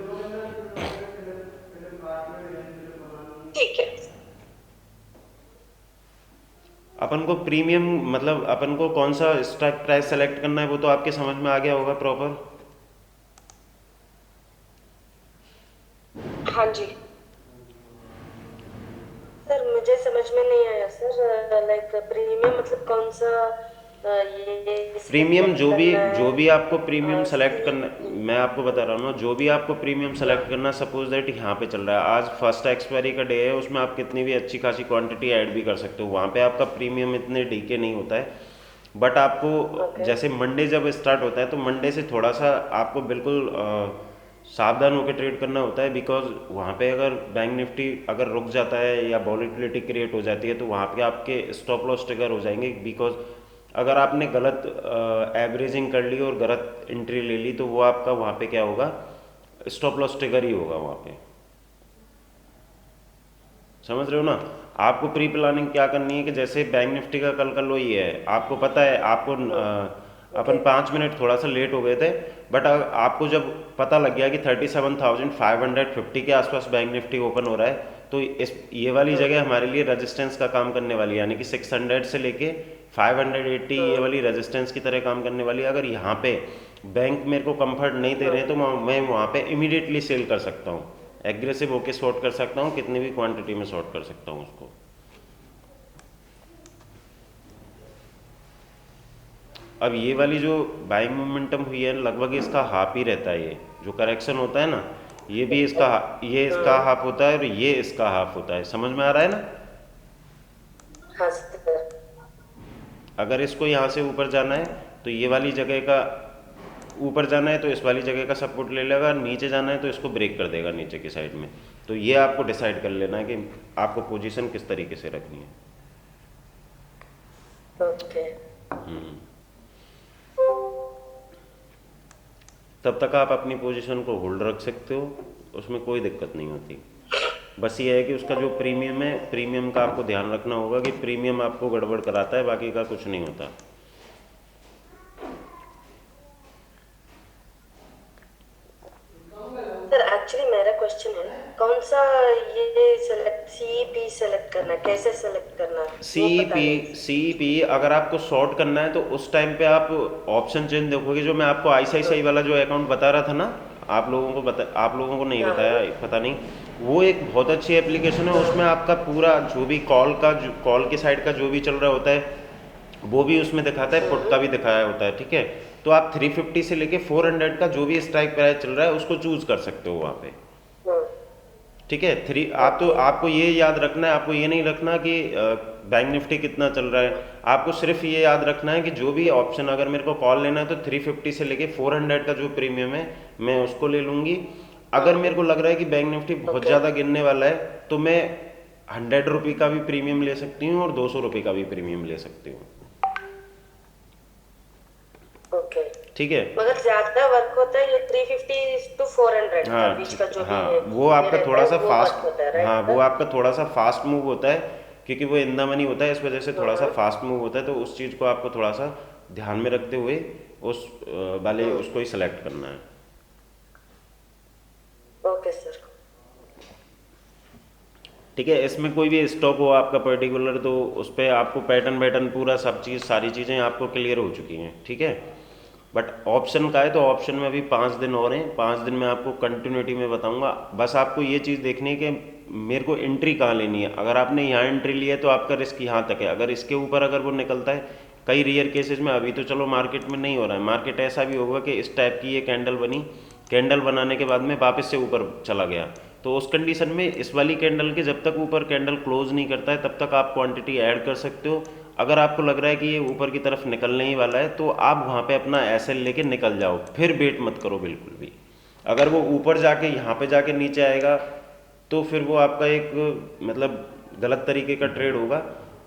Speaker 2: ठीक है।
Speaker 1: अपन को प्रीमियम मतलब अपन को कौन सा स्ट्राइक प्राइस सेलेक्ट करना है वो तो आपके समझ में आ गया होगा प्रॉपर।
Speaker 2: हाँ जी सर, मुझे समझ में नहीं आया सर, लाइक प्रीमियम मतलब कौन सा? ये
Speaker 1: प्रीमियम जो
Speaker 2: करना
Speaker 1: भी आपको प्रीमियम सेलेक्ट करना, मैं आपको बता रहा हूँ ना, जो भी आपको प्रीमियम सेलेक्ट करना, सपोज दैट यहाँ पे चल रहा है, आज फर्स्ट एक्सपायरी का डे है, उसमें आप कितनी भी अच्छी खासी क्वांटिटी ऐड भी कर सकते हो, वहाँ पे आपका प्रीमियम इतने डीके नहीं होता है। बट आपको जैसे मंडे जब स्टार्ट होता है तो मंडे से थोड़ा सा आपको बिल्कुल सावधान होकर ट्रेड करना होता है, बिकॉज वहाँ पे अगर बैंक निफ्टी अगर रुक जाता है या वॉलेटिलिटी क्रिएट हो जाती है तो वहाँ पे आपके स्टॉप लॉस ट्रिगर हो जाएंगे। बिकॉज अगर आपने गलत एवरेजिंग कर ली और गलत एंट्री ले ली तो वो आपका वहाँ पे क्या होगा, स्टॉप लॉस ट्रिगर ही होगा वहाँ पे। समझ रहे हो ना? आपको प्री प्लानिंग क्या करनी है कि जैसे बैंक निफ्टी का कल लो ही है, आपको पता है, आपको अपन 5 मिनट थोड़ा सा लेट हो गए थे, बट आपको जब पता लग गया कि 37,550 के आसपास बैंक निफ्टी ओपन हो रहा है, तो ये वाली जगह हमारे लिए रेजिस्टेंस का काम करने वाली है, यानी कि 600 से लेके 580 ये वाली रेजिस्टेंस की तरह काम करने वाली है। अगर यहाँ पे बैंक मेरे को कंफर्ट नहीं दे रहे तो मैं वहाँ पे इमीडिएटली सेल कर सकता हूँ, एग्रेसिव होके शॉर्ट कर सकता हूँ, कितनी भी क्वांटिटी में शॉर्ट कर सकता हूँ उसको। अब ये वाली जो बाइंग मोमेंटम हुई है लगभग इसका हाफ ही रहता है, ये जो करेक्शन होता है ना, ये भी इसका हाफ होता है और ये इसका हाफ होता है। समझ में आ रहा है ना?
Speaker 2: हाँ सर।
Speaker 1: अगर इसको यहाँ से ऊपर जाना है तो ये वाली जगह का ऊपर जाना है तो इस वाली जगह का सपोर्ट ले लेगा, नीचे जाना है तो इसको ब्रेक कर देगा नीचे की साइड में। तो ये आपको डिसाइड कर लेना है कि आपको पोजीशन किस तरीके से रखनी है।
Speaker 2: ओके।
Speaker 1: तब तक आप अपनी पोजीशन को होल्ड रख सकते हो, उसमें कोई दिक्कत नहीं होती। बस ये है कि उसका जो प्रीमियम है, प्रीमियम का आपको ध्यान रखना होगा कि प्रीमियम आपको गड़बड़ कराता है, बाकी का कुछ नहीं होता।
Speaker 5: सर एक्चुअली मेरा क्वेश्चन है कौन सा ये सेलेक्ट सीईपी सेलेक्ट करना है, कैसे सेलेक्ट करना है?
Speaker 1: सीईपी अगर आपको शॉर्ट करना है तो उस टाइम पे आप ऑप्शन चेंज देखोगे। जो मैं आपको आईसीआईसीआई वाला जो अकाउंट बता रहा था ना, आप लोगों को नहीं बताया, पता नहीं, वो एक बहुत अच्छी एप्लीकेशन है। उसमें आपका पूरा जो भी कॉल के साइड का जो भी चल रहा होता है वो भी उसमें दिखाता है, पुट का भी दिखाया होता है, ठीक है। तो आप 350 से लेके 400 का जो भी स्ट्राइक प्राइस चल रहा है उसको चूज कर सकते हो वहाँ पे, ठीक है। आपको ये याद रखना है, आपको ये नहीं रखना कि बैंक निफ्टी कितना चल रहा है। आपको सिर्फ ये याद रखना है कि जो भी ऑप्शन, अगर मेरे को कॉल लेना है तो 350 से लेके 400 का जो प्रीमियम है मैं उसको ले लूँगी। अगर मेरे को लग रहा है कि बैंक निफ्टी बहुत ज़्यादा गिरने वाला है तो मैं 100 रुपये का भी प्रीमियम ले सकती हूँ और 200 रुपये का भी प्रीमियम ले सकती हूँ,
Speaker 5: ओके
Speaker 1: ठीक है।
Speaker 5: मगर ज्यादा वर्क होता है ये 350 to 400
Speaker 1: हाँ,
Speaker 5: बीच का जो
Speaker 1: हाँ,
Speaker 5: भी है
Speaker 1: वो आपका थोड़ा सा फास्ट,
Speaker 5: होता है,
Speaker 1: हाँ, वो आपका थोड़ा सा फास्ट मूव होता है क्योंकि वो इन द मनी होता है, इस वजह से थोड़ा सा फास्ट मूव होता है। तो उस चीज़ को आपको थोड़ा सा ध्यान में रखते हुए उस वाले उसको ही सेलेक्ट करना है।
Speaker 5: ओके सर,
Speaker 1: ठीक है। इसमें कोई भी स्टॉक हो आपका पर्टिकुलर तो उस पर आपको पैटर्न पूरा सब चीज़, सारी चीज़ें आपको क्लियर हो चुकी हैं, ठीक है। बट ऑप्शन का है तो ऑप्शन में अभी 5 दिन और हैं, 5 दिन में आपको कंटिन्यूटी में बताऊंगा। बस आपको ये चीज़ देखनी है कि मेरे को एंट्री कहाँ लेनी है। अगर आपने यहाँ एंट्री लिया है तो आपका रिस्क यहाँ तक है। अगर इसके ऊपर अगर वो निकलता है, कई रेयर केसेस में, अभी तो चलो मार्केट में नहीं हो रहा है, मार्केट ऐसा भी होगा कि इस टाइप की ये कैंडल बनी, कैंडल बनाने के बाद में वापस से ऊपर चला गया, तो उस कंडीशन में इस वाली कैंडल के जब तक ऊपर कैंडल क्लोज नहीं करता है तब तक आप क्वांटिटी ऐड कर सकते हो। अगर आपको लग रहा है कि ये ऊपर की तरफ निकलने ही वाला है तो आप वहाँ पे अपना एसएल लेके निकल जाओ, फिर वेट मत करो बिल्कुल भी। अगर वो ऊपर जाके यहाँ पे जाके नीचे आएगा तो फिर वो आपका एक मतलब गलत तरीके का ट्रेड होगा,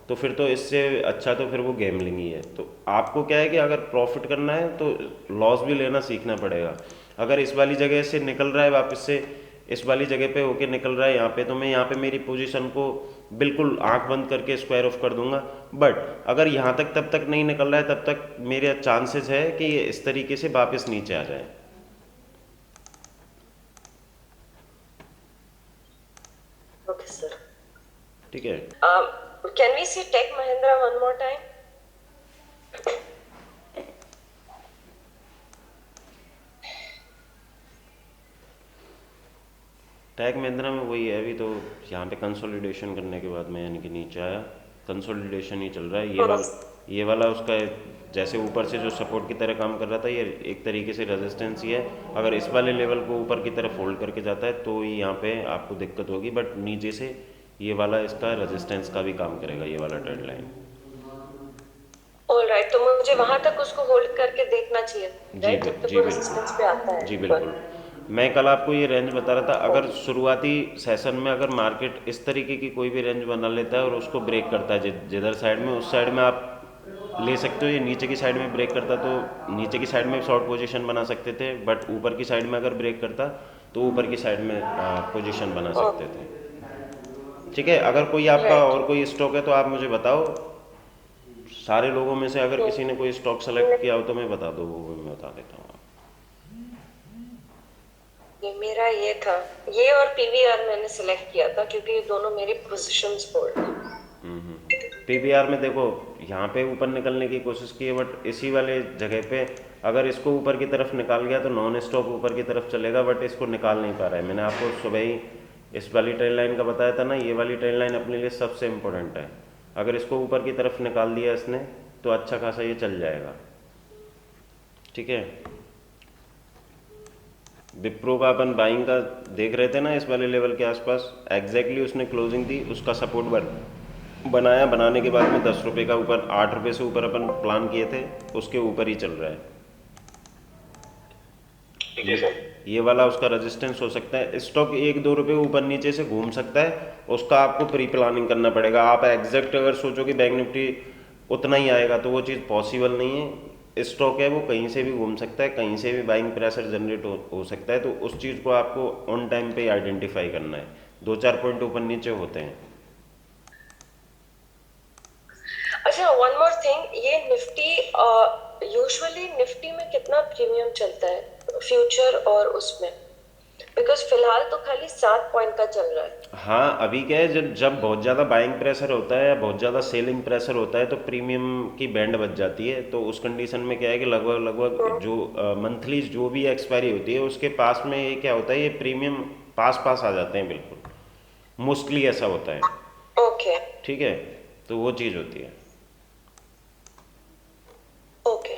Speaker 1: तो फिर तो इससे अच्छा तो फिर वो गैम्बलिंग ही है। तो आपको क्या है कि अगर प्रॉफिट करना है तो लॉस भी लेना सीखना पड़ेगा। अगर इस वाली जगह से निकल रहा है, वापस से इस वाली जगह पे होके निकल रहा है यहाँ पे, तो मैं यहाँ पे मेरी पोजीशन को बिल्कुल आंख बंद करके स्क्वायर ऑफ कर दूंगा। बट अगर यहाँ तक तब तक नहीं निकल रहा है तब तक मेरे चांसेस है कि ये इस तरीके से वापस नीचे आ जाए।
Speaker 5: ओके सर,
Speaker 1: ठीक है।
Speaker 5: Can we see Tech Mahindra one more time?
Speaker 1: Tech Mahindra में वही है, अभी तो यहाँ पे कंसोलिडेशन करने के बाद में यानी कि नीचे आया, कंसोलिडेशन ही चल रहा है। ये वाला उसका जैसे ऊपर से जो सपोर्ट की तरह काम कर रहा था, ये एक तरीके से रेजिस्टेंस ही है। अगर इस वाले लेवल को ऊपर की तरफ होल्ड करके जाता है तो यहाँ पे आपको दिक्कत होगी, बट नीचे से ये वाला इसका रेजिस्टेंस का भी काम करेगा, ये वाला ट्रेंड लाइन।
Speaker 5: ऑलराइट, तो मुझे वहां तक उसको होल्ड करके देखना चाहिए, राइट? जब तक वो रेजिस्टेंस पे आता है।
Speaker 1: जी बिल्कुल। मैं कल आपको ये रेंज बता रहा था, अगर शुरुआती सेशन में अगर मार्केट इस तरीके की कोई भी रेंज बना लेता है और उसको ब्रेक करता है जिधर साइड में, उस साइड में आप ले सकते हो। ये नीचे की साइड में ब्रेक करता तो नीचे की साइड में शॉर्ट पोजीशन बना सकते थे, बट ऊपर की साइड में अगर ब्रेक करता तो ऊपर की साइड में पोजीशन बना सकते थे, ठीक है। अगर कोई आपका और कोई स्टॉक है तो आप मुझे बताओ। सारे लोगों में से अगर किसी ने कोई स्टॉक सेलेक्ट किया हो तो मैं बता दो, वो मैं बता देता हूँ।
Speaker 5: ये मेरा ये था, ये और पीवीआर मैंने सिलेक्ट किया था क्योंकि ये दोनों मेरी पोजीशंस होल्ड है।
Speaker 1: पीवीआर में देखो यहाँ पे ऊपर निकलने की कोशिश की है, बट इसी वाले जगह पे अगर इसको ऊपर की तरफ निकाल गया तो नॉन स्टॉप ऊपर की तरफ चलेगा, बट इसको निकाल नहीं पा रहा है। मैंने आपको सुबह ही इस वाली ट्रेंड लाइन का बताया था ना, ये वाली ट्रेंड लाइन अपने लिए सबसे इम्पोर्टेंट है। अगर इसको ऊपर की तरफ निकाल दिया इसने तो अच्छा खासा ये चल जाएगा, ठीक है। विप्रो का अपन बाइंग का देख रहे थे ना, इस वाले लेवल के आसपास एग्जैक्टली उसने क्लोजिंग दी, उसका सपोर्ट बनाया, बनाने के बाद में 10 रुपये का ऊपर, 8 रुपये से ऊपर अपन प्लान किए थे, उसके ऊपर ही चल रहा है।
Speaker 3: ठीक है सर।
Speaker 1: ये वाला उसका रेजिस्टेंस हो सकता है। स्टॉक 1-2 रुपये ऊपर नीचे से घूम सकता है, उसका आपको प्री प्लानिंग करना पड़ेगा। आप एग्जैक्ट अगर सोचो कि बैंक निफ्टी उतना ही आएगा तो वो चीज़ पॉसिबल नहीं है। स्टॉक है वो कहीं से भी घूम सकता है, कहीं से भी बाइंग प्रेशर जनरेट हो सकता है, तो उस चीज़ को आपको ऑन टाइम पे आइडेंटिफाई करना है। 2-4 पॉइंट ऊपर नीचे होते हैं।
Speaker 5: अच्छा, वन मोर थिंग, ये निफ्टी यूजुअली निफ्टी में कितना प्रीमियम चलता है फ्यूचर और उसमें? बिकॉज फिलहाल तो खाली 7 पॉइंट का चल रहा है।
Speaker 1: हाँ, अभी क्या है, जब जब बहुत ज़्यादा बाइंग प्रेशर होता है या बहुत ज़्यादा सेलिंग प्रेशर होता है तो प्रीमियम की बैंड बच जाती है। तो उस कंडीशन में क्या है कि लगभग लगभग जो मंथली जो भी एक्सपायरी होती है उसके पास में ये क्या होता है, ये प्रीमियम पास पास आ जाते हैं बिल्कुल, मोस्टली ऐसा होता है।
Speaker 5: ओके
Speaker 1: ठीक है, तो वो चीज़ होती है।
Speaker 5: ओके।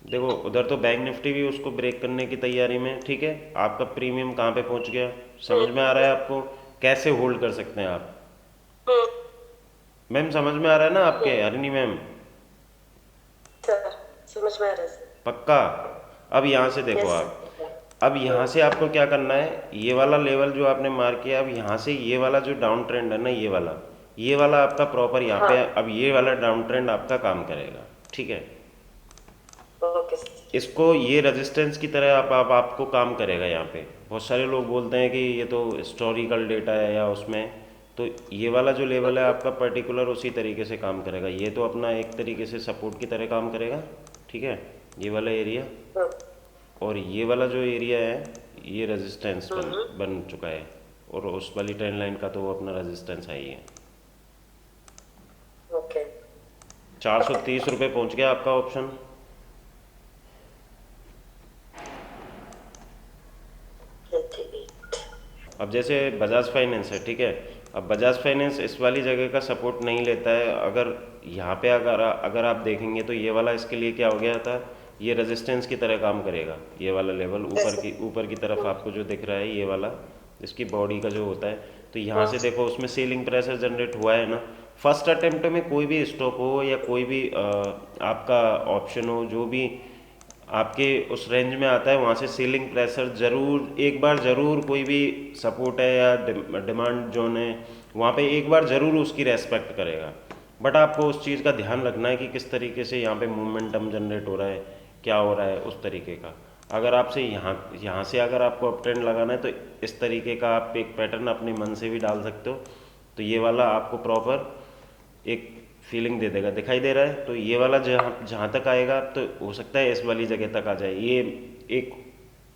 Speaker 1: देखो उधर तो बैंक निफ्टी भी उसको ब्रेक करने की तैयारी में। ठीक है, आपका प्रीमियम कहाँ पे पहुंच गया, समझ में आ रहा है आपको, कैसे होल्ड कर सकते हैं आप? मैम समझ में आ रहा है ना आपके, हरिणी मैम?
Speaker 5: सर समझ में आ रहा है सर।
Speaker 1: पक्का? अब यहाँ से देखो
Speaker 5: यस
Speaker 1: आप,
Speaker 5: सर।
Speaker 1: अब यहाँ से आपको क्या करना है, ये वाला लेवल जो आपने मार्क किया, अब यहाँ से ये वाला जो डाउन ट्रेंड है ना, ये वाला आपका प्रॉपर यहाँ
Speaker 5: हाँ
Speaker 1: पे, अब ये वाला डाउन ट्रेंड आपका काम करेगा। ठीक है,
Speaker 5: ओके सर।
Speaker 1: इसको ये रेजिस्टेंस की तरह आप आपको काम करेगा यहाँ पे। बहुत सारे लोग बोलते हैं कि ये तो हिस्टोरिकल डेटा है या उसमें, तो ये वाला जो लेवल है आपका पर्टिकुलर उसी तरीके से काम करेगा। ये तो अपना एक तरीके से सपोर्ट की तरह काम करेगा। ठीक है, ये वाला एरिया, और ये वाला जो एरिया है ये रेजिस्टेंस बन चुका है, और उस वाली ट्रेंड लाइन का तो वो अपना रेजिस्टेंस है ही है।
Speaker 5: ओके
Speaker 1: 430 रुपये पहुँच गया आपका ऑप्शन। अब जैसे बजाज फाइनेंस है, ठीक है, अब बजाज फाइनेंस इस वाली जगह का सपोर्ट नहीं लेता है। अगर यहाँ पे अगर आप देखेंगे तो ये वाला इसके लिए क्या हो गया था, ये रेजिस्टेंस की तरह काम करेगा। ये वाला लेवल ऊपर की तरफ आपको जो दिख रहा है, ये वाला इसकी बॉडी का जो होता है, तो यहाँ से देखो उसमें सेलिंग प्रेशर जनरेट हुआ है ना। फर्स्ट अटेम्प्ट में कोई भी स्टॉक हो या कोई भी आपका ऑप्शन हो, जो भी आपके उस रेंज में आता है, वहाँ से सीलिंग प्रेशर जरूर एक बार, जरूर कोई भी सपोर्ट है या डिमांड जोन है, वहाँ पे एक बार जरूर उसकी रेस्पेक्ट करेगा। बट आपको उस चीज़ का ध्यान रखना है कि किस तरीके से यहाँ पे मोमेंटम जनरेट हो रहा है, क्या हो रहा है उस तरीके का। अगर आपसे यहाँ से अगर आपको अप ट्रेंड लगाना है तो इस तरीके का आप एक पैटर्न अपने मन से भी डाल सकते हो। तो ये वाला आपको प्रॉपर एक फीलिंग दे देगा, दिखाई दे रहा है। तो ये वाला जहाँ जहाँ तक आएगा तो हो सकता है इस वाली जगह तक आ जाए। ये एक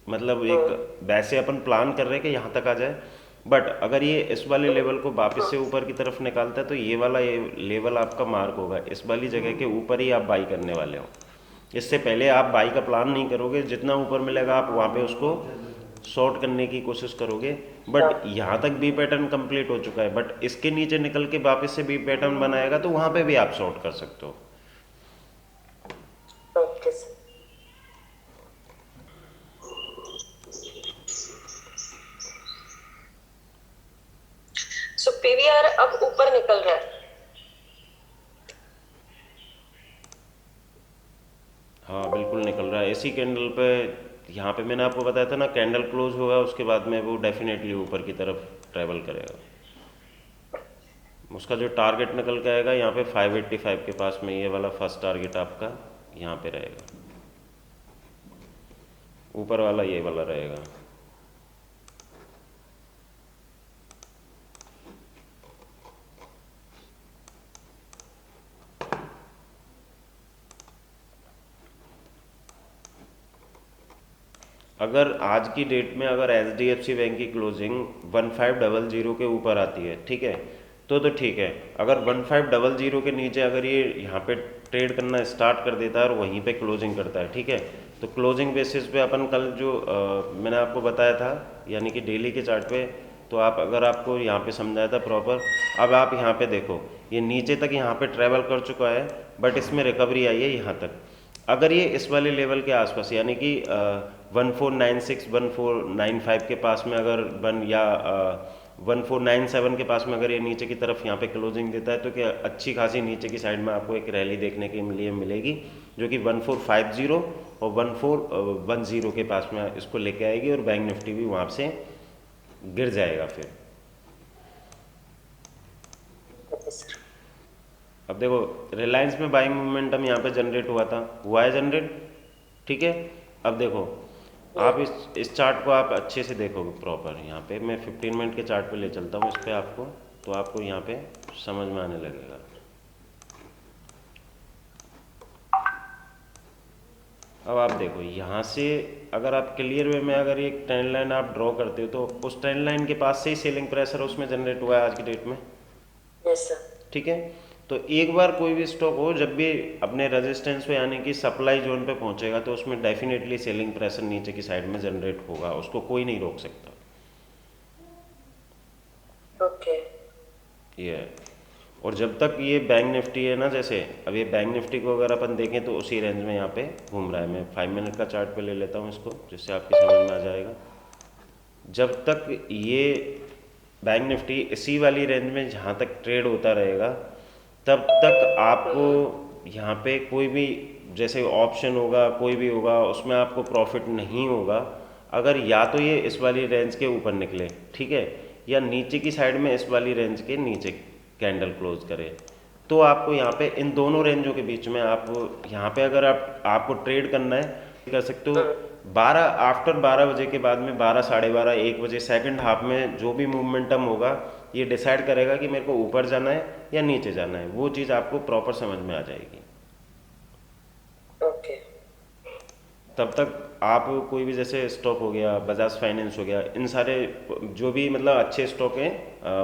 Speaker 1: मतलब एक वैसे अपन प्लान कर रहे हैं कि यहाँ तक आ जाए, बट अगर ये इस वाले लेवल को वापस से ऊपर की तरफ निकालता है तो ये वाला ये लेवल आपका मार्क होगा, इस वाली जगह के ऊपर ही आप बाई करने वाले हो। इससे पहले आप बाई का प्लान नहीं करोगे, जितना ऊपर मिलेगा आप वहाँ पे उसको शॉर्ट करने की कोशिश करोगे। बट यहाँ तक बी पैटर्न कंप्लीट हो चुका है, बट इसके नीचे निकल के वापस से बी पैटर्न बनाएगा तो वहाँ पे भी आप शॉर्ट कर सकते हो।
Speaker 5: Okay sir. सो पीवीआर अब ऊपर निकल रहा है।
Speaker 1: हाँ बिल्कुल निकल रहा है इसी कैंडल पे। यहाँ पे मैंने आपको बताया था ना, कैंडल क्लोज होगा उसके बाद में वो डेफिनेटली ऊपर की तरफ ट्रैवल करेगा। उसका जो टारगेट निकल के आएगा यहाँ पे 585 के पास में, ये वाला फर्स्ट टारगेट आपका यहाँ पे रहेगा, ऊपर वाला ये वाला रहेगा। अगर आज की डेट में अगर HDFC बैंक की क्लोजिंग 1500 के ऊपर आती है, ठीक है, तो ठीक है। अगर 1500 के नीचे अगर ये यहाँ पे ट्रेड करना स्टार्ट कर देता है और वहीं पे क्लोजिंग करता है, ठीक है, तो क्लोजिंग बेसिस पे अपन कल जो मैंने आपको बताया था, यानी कि डेली के चार्ट पे, तो आप अगर आपको यहाँ पे समझाया था प्रॉपर। अब आप यहाँ पे देखो, ये नीचे तक यहाँ पे ट्रैवल कर चुका है, बट इसमें रिकवरी आई है यहाँ तक। अगर ये इस वाले लेवल के आसपास, यानी कि 1496 1495 के पास में अगर या 1497 के पास में अगर ये नीचे की तरफ यहाँ पे क्लोजिंग देता है, तो क्या अच्छी खासी नीचे की साइड में आपको एक रैली देखने के लिए मिलेगी, जो कि 1450 और 1410 के पास में इसको लेके आएगी, और बैंक निफ्टी भी वहाँ से गिर जाएगा फिर।
Speaker 5: Okay sir.
Speaker 1: अब देखो रिलायंस में बाइंग मोमेंटम यहाँ पे जनरेट हुआ है जनरेट, ठीक है। अब देखो आप इस चार्ट को आप अच्छे से देखोगे प्रॉपर, यहाँ पे मैं 15 मिनट के चार्ट पे ले चलता हूँ इस पे आपको, तो आपको यहाँ पे समझ में आने लगेगा। अब आप देखो यहाँ से अगर आप क्लियर वे में अगर एक ट्रेंड लाइन आप ड्रॉ करते हो तो उस ट्रेंड लाइन के पास से ही सेलिंग प्रेशर उसमें जनरेट हुआ है आज की डेट में,
Speaker 5: यस सर।
Speaker 1: ठीक है। तो एक बार कोई भी स्टॉक हो जब भी अपने रेजिस्टेंस पे यानी कि सप्लाई जोन पे पहुंचेगा तो उसमें डेफिनेटली सेलिंग प्रेशर नीचे की साइड में जनरेट होगा, उसको कोई नहीं रोक सकता।
Speaker 5: ओके।
Speaker 1: ये है। और जब तक ये बैंक निफ्टी है ना, जैसे अब ये बैंक निफ्टी को अगर अपन देखें तो उसी रेंज में यहाँ पे घूम रहा है। मैं 5 मिनट का चार्ट पे ले लेता हूँ इसको जिससे आपकी समझ में आ जाएगा। जब तक ये बैंक निफ्टी इसी वाली रेंज में जहाँ तक ट्रेड होता रहेगा तब तक आपको यहाँ पे कोई भी जैसे ऑप्शन होगा कोई भी होगा उसमें आपको प्रॉफिट नहीं होगा अगर या तो ये इस वाली रेंज के ऊपर निकले, ठीक है, या नीचे की साइड में इस वाली रेंज के नीचे कैंडल क्लोज करे, तो आपको यहाँ पे इन दोनों रेंजों के बीच में आप यहाँ पे अगर आपको ट्रेड करना है कर सकते हो। 12 बजे के बाद में 12, साढ़े 12, 1 बजे सेकंड हाफ में जो भी मूवमेंटम होगा ये डिसाइड करेगा कि मेरे को ऊपर जाना है या नीचे जाना है, वो चीज़ आपको प्रॉपर समझ में आ जाएगी।
Speaker 5: ओके।
Speaker 1: तब तक आप कोई भी जैसे स्टॉक हो गया, बजाज फाइनेंस हो गया, इन सारे जो भी मतलब अच्छे स्टॉक हैं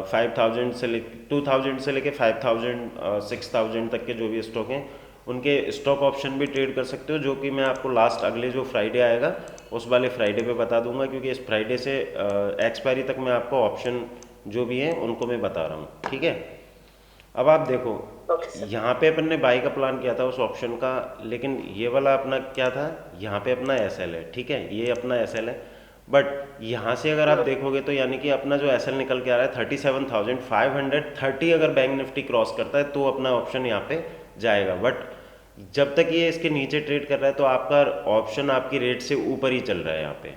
Speaker 1: 5000 से 2000 से लेके 5000 6000 तक के जो भी स्टॉक हैं उनके स्टॉक ऑप्शन भी ट्रेड कर सकते हो, जो कि मैं आपको लास्ट अगले जो फ्राइडे आएगा उस वाले फ्राइडे पे बता दूंगा, क्योंकि इस फ्राइडे से एक्सपायरी तक मैं आपको ऑप्शन जो भी हैं उनको मैं बता रहा हूँ, ठीक है। अब आप देखो यहाँ पे अपन ने बाई का प्लान किया था उस ऑप्शन का, लेकिन ये वाला अपना क्या था, यहाँ पे अपना एसएल है, ठीक है, ये अपना एसएल है। बट यहाँ से अगर आप देखोगे तो यानी कि अपना जो एसएल निकल के आ रहा है 37,530 अगर बैंक निफ्टी क्रॉस करता है तो अपना ऑप्शन यहाँ पे जाएगा। बट जब तक ये इसके नीचे ट्रेड कर रहा है तो आपका ऑप्शन आपकी रेट से ऊपर ही चल रहा है यहाँ पे।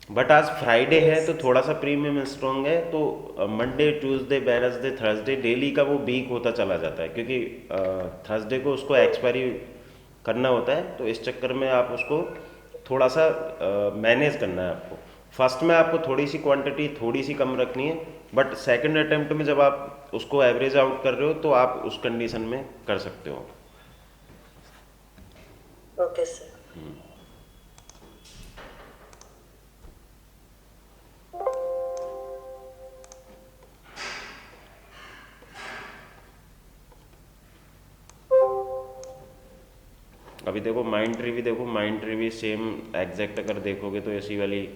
Speaker 1: बट आज फ्राइडे है तो थोड़ा सा प्रीमियम स्ट्रॉन्ग है, तो Monday, Tuesday, Wednesday, Thursday daily का वो वीक होता चला जाता है, क्योंकि थर्सडे को उसको एक्सपायरी करना होता है, तो इस चक्कर में आप उसको थोड़ा सा मैनेज करना है आपको। फर्स्ट में आपको थोड़ी सी क्वांटिटी थोड़ी सी कम रखनी है, बट सेकंड अटेम्प्ट में जब आप उसको एवरेज आउट कर रहे हो तो आप उस कंडीशन में कर सकते हो।
Speaker 5: Okay sir.
Speaker 1: अभी देखो माइंड ट्री भी देखो, माइंड ट्री भी सेम एग्जैक्ट अगर देखोगे तो ऐसी वाली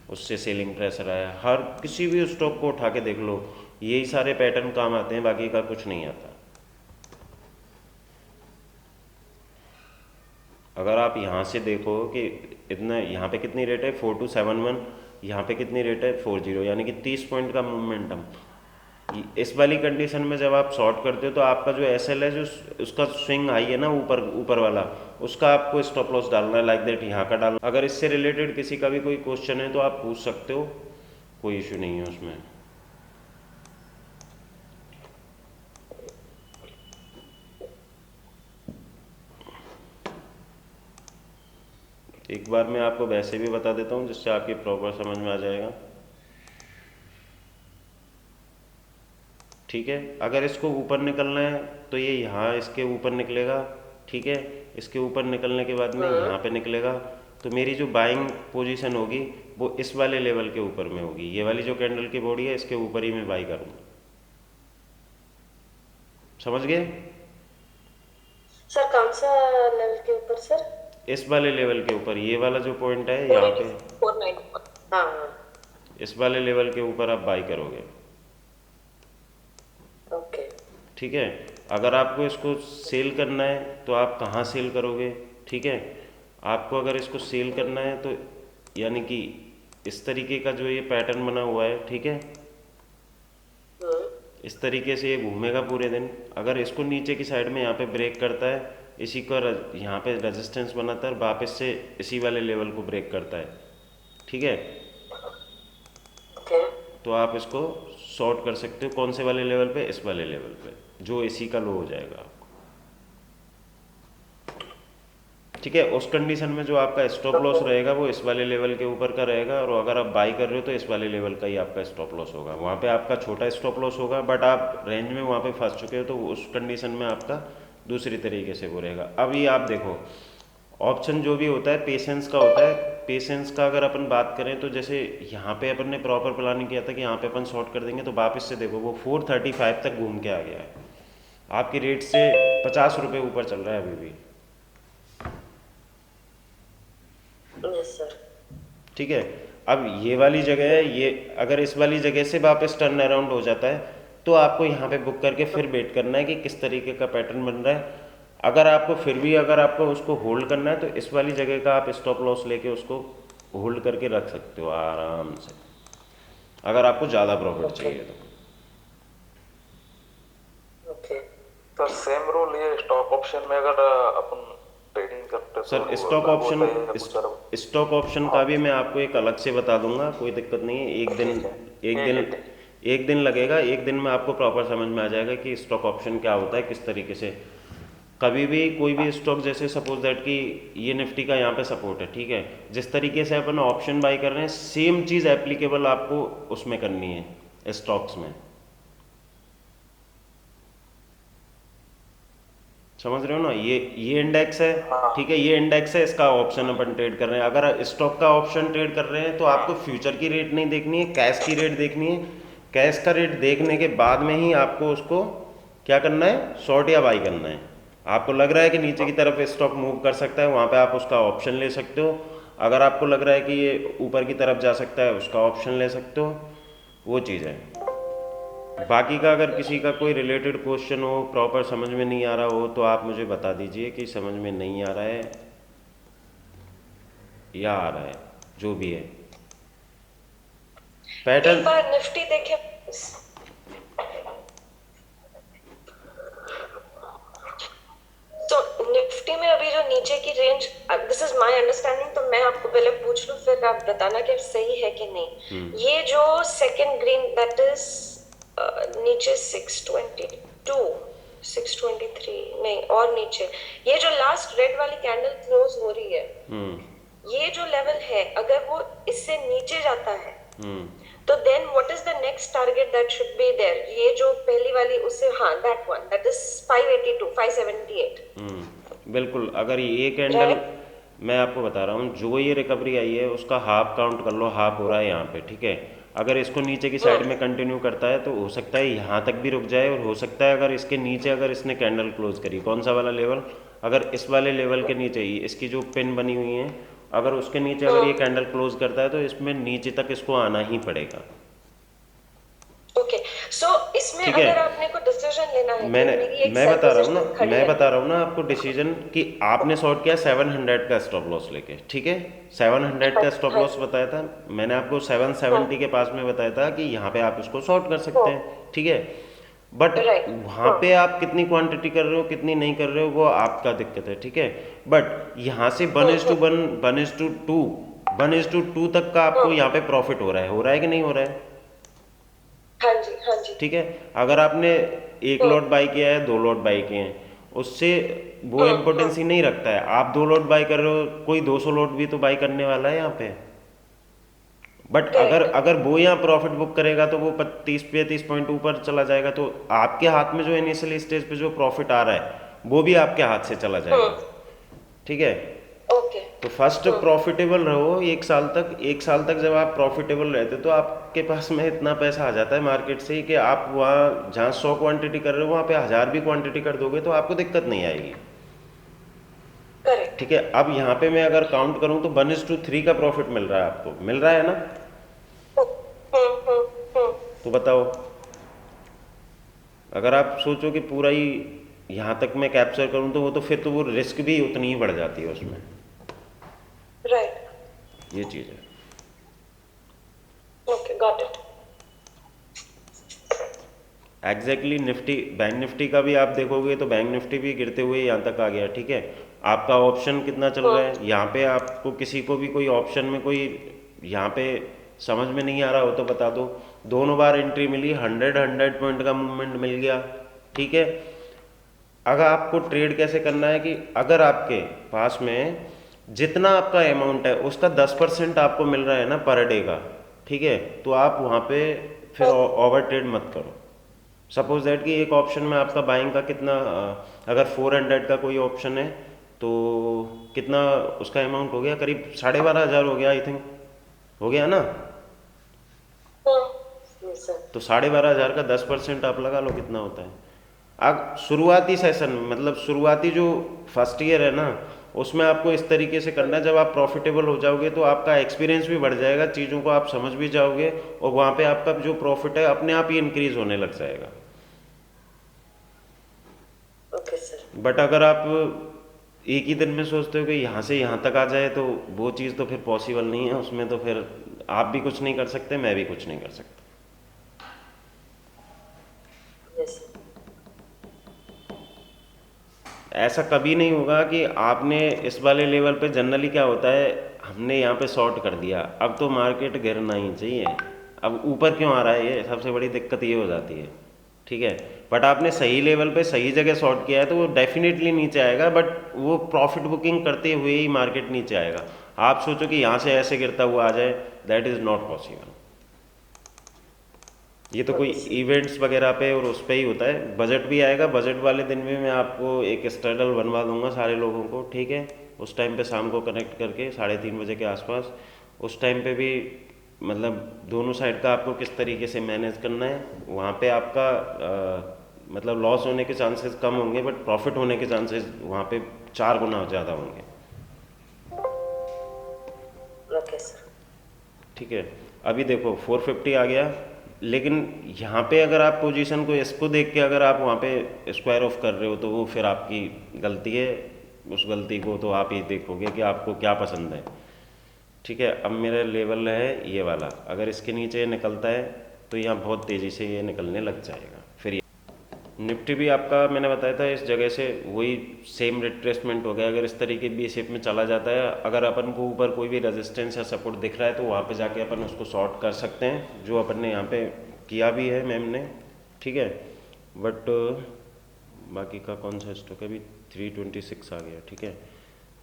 Speaker 1: उससे सेलिंग प्रेशर आया। हर किसी भी स्टॉक को उठा के देख लो, यही सारे पैटर्न काम आते हैं, बाकी का कुछ नहीं आता। अगर आप यहाँ से देखो कि इतना यहाँ पे कितनी रेट है 4271, यहाँ पे कितनी रेट है 40, यानी कि 30 पॉइंट का मोमेंटम। इस वाली कंडीशन में जब आप शॉर्ट करते हो तो आपका जो एसएल है जो उसका स्विंग हाई है ना ऊपर वाला, उसका आपको स्टॉप लॉस डालना है, लाइक दैट यहाँ का डालना। अगर इससे रिलेटेड किसी का भी कोई क्वेश्चन है तो आप पूछ सकते हो, कोई इशू नहीं है उसमें। एक बार मैं आपको वैसे भी बता देता हूँ जिससे आपकी प्रॉपर समझ में आ जाएगा, ठीक है। अगर इसको ऊपर निकलना है तो ये यहाँ इसके ऊपर निकलेगा, ठीक है, इसके ऊपर निकलने के बाद में यहाँ पे निकलेगा, तो मेरी जो बाइंग पोजीशन होगी वो इस वाले लेवल के ऊपर में होगी। ये वाली जो कैंडल की बॉडी है इसके ऊपर ही मैं बाई करूँगा, समझ गए
Speaker 5: सर? कौन सा लेवल के ऊपर सर?
Speaker 1: इस वाले लेवल के ऊपर, ये वाला जो पॉइंट है यहाँ पे
Speaker 5: 494। हाँ,
Speaker 1: इस वाले लेवल के ऊपर आप बाई करोगे,
Speaker 5: ओके।
Speaker 1: ठीक है। अगर आपको इसको सेल करना है तो आप कहाँ सेल करोगे, ठीक है। आपको अगर इसको सेल करना है तो यानी कि इस तरीके का जो ये पैटर्न बना हुआ है, ठीक है, इस तरीके से ये घूमेगा पूरे दिन। अगर इसको नीचे की साइड में यहाँ पे ब्रेक करता है, इसी का यहाँ पे रेजिस्टेंस बनाता है, वापस से इसी वाले लेवल को ब्रेक करता है, ठीक है,
Speaker 5: ओके।
Speaker 1: तो आप इसको शॉर्ट कर सकते हो। कौन से वाले लेवल पे? इस वाले लेवल पे, जो इसी का लो हो जाएगा आपको। ठीक है, उस कंडीशन में जो आपका स्टॉप लॉस रहेगा वो इस वाले लेवल के ऊपर का रहेगा, और अगर आप बाई कर रहे हो तो इस वाले लेवल का ही आपका स्टॉप लॉस होगा। वहाँ पे आपका छोटा स्टॉप लॉस होगा, बट आप रेंज में वहाँ पे फंस चुके हो, तो उस कंडीशन में आपका दूसरी तरीके से वो रहेगा। अब ये आप देखो, ऑप्शन जो भी होता है पेशेंस का होता है। पेशेंस का अगर अपन बात करें तो जैसे यहाँ पे अपन ने प्रॉपर प्लानिंग किया था कि यहाँ पे अपन शॉर्ट कर देंगे, तो वापस से देखो वो 435 तक घूम के आ गया है, आपकी रेट से 50 रुपये ऊपर चल रहा है अभी भी।
Speaker 5: Yes sir.
Speaker 1: ठीक है, अब ये वाली जगह है, ये अगर इस वाली जगह से वापस टर्न अराउंड हो जाता है तो आपको यहाँ पे बुक करके फिर वेट करना है कि किस तरीके का पैटर्न बन रहा है। अगर आपको फिर भी अगर आपको उसको होल्ड करना है तो इस वाली जगह का आप स्टॉप लॉस लेके उसको होल्ड करके रख सकते हो आराम से, अगर आपको ज़्यादा प्रॉफिट चाहिए तो।
Speaker 5: ओके
Speaker 3: सर सेम रूल ये स्टॉक ऑप्शन में अगर अपन ट्रेडिंग करते
Speaker 1: सर
Speaker 3: तो
Speaker 1: स्टॉक
Speaker 3: लागू होता है या कुछ
Speaker 1: ऑप्शन,
Speaker 3: अलग?
Speaker 1: स्टॉक ऑप्शन का भी मैं आपको एक अलग से बता दूंगा, कोई दिक्कत नहीं है। एक दिन लगेगा, एक दिन में आपको प्रॉपर समझ में आ जाएगा कि स्टॉक ऑप्शन क्या होता है, किस तरीके से। कभी भी कोई भी स्टॉक, जैसे सपोज दैट कि ये निफ्टी का यहाँ पे सपोर्ट है, ठीक है, जिस तरीके से अपन ऑप्शन बाई कर रहे हैं सेम चीज़ एप्लीकेबल आपको उसमें करनी है स्टॉक्स में। समझ रहे हो ना? ये इंडेक्स है, ठीक है, ये इंडेक्स है, इसका ऑप्शन अपन ट्रेड कर रहे हैं। अगर स्टॉक का ऑप्शन ट्रेड कर रहे हैं तो आपको फ्यूचर की रेट नहीं देखनी है, कैश की रेट देखनी है। कैश का रेट देखने के बाद में ही आपको उसको क्या करना है, शॉर्ट या बाई करना है। आपको लग रहा है कि नीचे की तरफ स्टॉक मूव कर सकता है, वहाँ पे आप उसका ऑप्शन ले सकते हो। अगर आपको लग रहा है कि ये ऊपर की तरफ जा सकता है, उसका ऑप्शन ले सकते हो, वो चीज़ है। बाकी का अगर किसी का कोई रिलेटेड क्वेश्चन हो, प्रॉपर समझ में नहीं आ रहा हो, तो आप मुझे बता दीजिए कि समझ में नहीं आ रहा है या आ रहा है, जो भी है
Speaker 5: एक
Speaker 1: पैटर्न।
Speaker 5: बार निफ्टी देखे तो निफ्टी में अभी जो नीचे की range, this is my understanding, तो मैं आपको पहले पूछ लूं फिर आप बताना कि सही है कि नहीं। ये जो सेकंड ग्रीन दैट इज नीचे 622 623 नहीं और नीचे ये जो लास्ट रेड वाली कैंडल क्लोज हो रही है, ये जो लेवल है अगर वो इससे नीचे जाता है तो then what is the next target that should be there? ये जो पहली वाली उससे, हाँ दैट वन, दैट इज 582 578।
Speaker 1: बिल्कुल, अगर ये कैंडल, मैं आपको बता रहा हूँ, जो ये रिकवरी आई है उसका हाफ काउंट कर लो, हाफ हो रहा है यहाँ पे, ठीक है। अगर इसको नीचे की साइड में कंटिन्यू करता है तो हो सकता है यहाँ तक भी रुक जाए, और हो सकता है अगर इसके नीचे अगर इसने कैंडल क्लोज करी, कौन सा वाला लेवल, अगर इस वाले लेवल के नीचे ही इसकी जो पिन बनी हुई है, अगर उसके नीचे अगर ये कैंडल क्लोज करता है तो इसमें नीचे तक इसको आना ही पड़ेगा।
Speaker 5: ओके, सो इसमें
Speaker 1: ठीक है,
Speaker 5: अगर आपने को डिसीजन लेना है,
Speaker 1: मैंने
Speaker 5: तो मेरी एक
Speaker 1: मैं बता रहा हूँ ना,
Speaker 5: खड़ी
Speaker 1: मैं
Speaker 5: है।
Speaker 1: बता रहा हूँ ना आपको डिसीजन कि आपने शॉर्ट किया 700 का स्टॉप लॉस लेके, ठीक है, 700 का स्टॉप लॉस बताया था मैंने आपको, 770 के पास में बताया था कि यहाँ पे आप इसको शॉर्ट कर सकते हैं, ठीक है। But
Speaker 5: Right.
Speaker 1: वहाँ पे आप कितनी क्वांटिटी कर रहे हो, कितनी नहीं कर रहे हो, वो आपका दिक्कत है, ठीक है। बट यहाँ से 1:1 1:2 1:2 तक का आपको यहाँ पे प्रॉफिट हो रहा है कि नहीं हो रहा है?
Speaker 5: हाँ जी हाँ जी।
Speaker 1: ठीक है, अगर आपने एक लॉट बाई किया है, 2 लॉट बाई किए हैं, उससे वो इम्पोर्टेंस ही नहीं रखता है। आप 2 लॉट बाई कर रहे हो, कोई 200 लॉट भी तो बाई करने वाला है यहाँ पे। बट अगर वो यहाँ प्रॉफिट बुक करेगा तो वो 30-35 पॉइंट ऊपर चला जाएगा, तो आपके हाथ में जो इनिशियल स्टेज पे जो प्रॉफिट आ रहा है वो भी आपके हाथ से चला जाएगा, ठीक है।
Speaker 5: ओके,
Speaker 1: तो फर्स्ट प्रॉफिटेबल रहो 1 साल तक। 1 साल तक जब आप प्रॉफिटेबल रहते तो आपके पास में इतना पैसा आ जाता है मार्केट से कि आप वहाँ जहाँ 100 क्वांटिटी कर रहे हो वहाँ पे 1000 भी क्वांटिटी कर दोगे तो आपको दिक्कत नहीं आएगी,
Speaker 5: करेक्ट।
Speaker 1: ठीक है। अब यहाँ पे मैं अगर काउंट करूँ तो 1:3 का प्रॉफिट मिल रहा है आपको, मिल रहा है ना? तो बताओ, अगर आप सोचो कि पूरा ही यहाँ तक मैं कैप्चर करूँ तो वो तो फिर तो वो रिस्क भी उतनी ही बढ़ जाती है उसमें,
Speaker 5: राइट,
Speaker 1: ये चीज़ है।
Speaker 5: Okay, got it.
Speaker 1: Exactly Nifty, bank Nifty का भी आप देखोगे तो बैंक निफ्टी भी गिरते हुए यहाँ तक आ गया, ठीक है। आपका ऑप्शन कितना चल रहा है यहाँ पे? आपको किसी को भी कोई ऑप्शन में कोई यहाँ पे समझ में नहीं आ रहा हो तो बता दो। दोनों बार एंट्री मिली, 100 पॉइंट का मूवमेंट मिल गया, ठीक है। अगर आपको ट्रेड कैसे करना है कि अगर आपके पास में जितना आपका अमाउंट है उसका 10% आपको मिल रहा है ना पर डे का, ठीक है, तो आप वहाँ पे फिर ओवर ट्रेड मत करो। सपोज दैट कि एक ऑप्शन में आपका बाइंग का कितना, अगर 400 का कोई ऑप्शन है तो कितना उसका अमाउंट हो गया, करीब 12,500 हो गया, आई थिंक हो गया ना।
Speaker 5: Yes sir.
Speaker 1: तो 12,500 का 10% आप लगा लो कितना होता है। अब शुरुआती सेशन में, मतलब शुरुआती जो फर्स्ट ईयर है ना, उसमें आपको इस तरीके से करना है। जब आप प्रॉफिटेबल हो जाओगे तो आपका एक्सपीरियंस भी बढ़ जाएगा, चीज़ों को आप समझ भी जाओगे और वहाँ पे आपका जो प्रॉफिट है अपने आप ही इंक्रीज होने लग जाएगा।
Speaker 5: Okay sir.
Speaker 1: बट अगर आप एक ही दिन में सोचते हो कि यहाँ से यहाँ तक आ जाए तो वो चीज़ तो फिर पॉसिबल नहीं है, उसमें तो फिर आप भी कुछ नहीं कर सकते, मैं भी कुछ नहीं कर सकता।
Speaker 5: यस।
Speaker 1: ऐसा कभी नहीं होगा कि आपने इस वाले लेवल पे, जनरली क्या होता है, हमने यहाँ पे शॉर्ट कर दिया, अब तो मार्केट गिरना ही चाहिए, अब ऊपर क्यों आ रहा है, ये सबसे बड़ी दिक्कत ये हो जाती है, ठीक है। बट आपने सही लेवल पे सही जगह शॉर्ट किया है तो वो डेफिनेटली नीचे आएगा, बट वो प्रॉफिट बुकिंग करते हुए ही मार्केट नीचे आएगा। आप सोचो कि यहाँ से ऐसे गिरता हुआ आ जाए, दैट इज़ नॉट पॉसिबल। ये तो कोई इवेंट्स वगैरह पे और उस पे ही होता है। बजट भी आएगा, बजट वाले दिन भी मैं आपको एक स्ट्रैडल बनवा दूंगा सारे लोगों को, ठीक है। उस टाइम पे शाम को कनेक्ट करके 3:30 बजे के आसपास, उस टाइम पे भी मतलब दोनों साइड का आपको किस तरीके से मैनेज करना है। वहाँ पे आपका मतलब लॉस होने के चांसेस कम होंगे, बट प्रॉफिट होने के चांसेस वहाँ पे 4 गुना ज़्यादा होंगे,
Speaker 5: ओके सर।
Speaker 1: ठीक है। अभी देखो 450 आ गया, लेकिन यहाँ पे अगर आप पोजीशन को इसको देख के अगर आप वहाँ पे स्क्वायर ऑफ कर रहे हो तो वो फिर आपकी गलती है। उस गलती को तो आप ही देखोगे कि आपको क्या पसंद है, ठीक है। अब मेरा लेवल है ये वाला, अगर इसके नीचे ये निकलता है तो यहाँ बहुत तेज़ी से ये निकलने लग जाएगा। फिर निफ्टी भी आपका मैंने बताया था इस जगह से वही सेम रिट्रेसमेंट हो गया। अगर इस तरीके बी शेप में चला जाता है, अगर अपन को ऊपर कोई भी रेजिस्टेंस या सपोर्ट दिख रहा है तो वहाँ पे जाके अपन उसको शॉर्ट कर सकते हैं, जो अपन ने यहाँ पे किया भी है मैम ने, ठीक है। बट बाकी का कौन सा स्टॉक है, अभी 326 आ गया, ठीक है।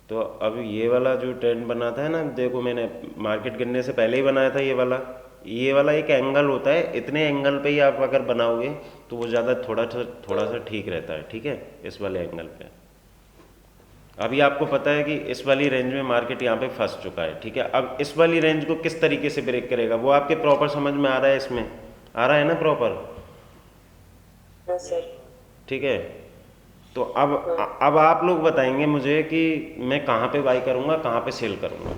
Speaker 1: तो अब ये वाला जो ट्रेंड बना था ना, देखो मैंने मार्केट गिरने से पहले ही बनाया था ये वाला एक एंगल होता है, इतने एंगल पे ही आप अगर बनाओगे तो वो ज़्यादा थोड़ा सा ठीक रहता है, ठीक है, इस वाले एंगल पे। अभी आपको पता है कि इस वाली रेंज में मार्केट यहाँ पे फंस चुका है, ठीक है। अब इस वाली रेंज को किस तरीके से ब्रेक करेगा वो आपके प्रॉपर समझ में आ रहा है, इसमें आ रहा है ना प्रॉपर,
Speaker 5: यस सर।
Speaker 1: ठीक है। तो अब आप लोग बताएंगे मुझे कि मैं कहाँ पे बाई करूँगा, कहाँ पे सेल करूँगा।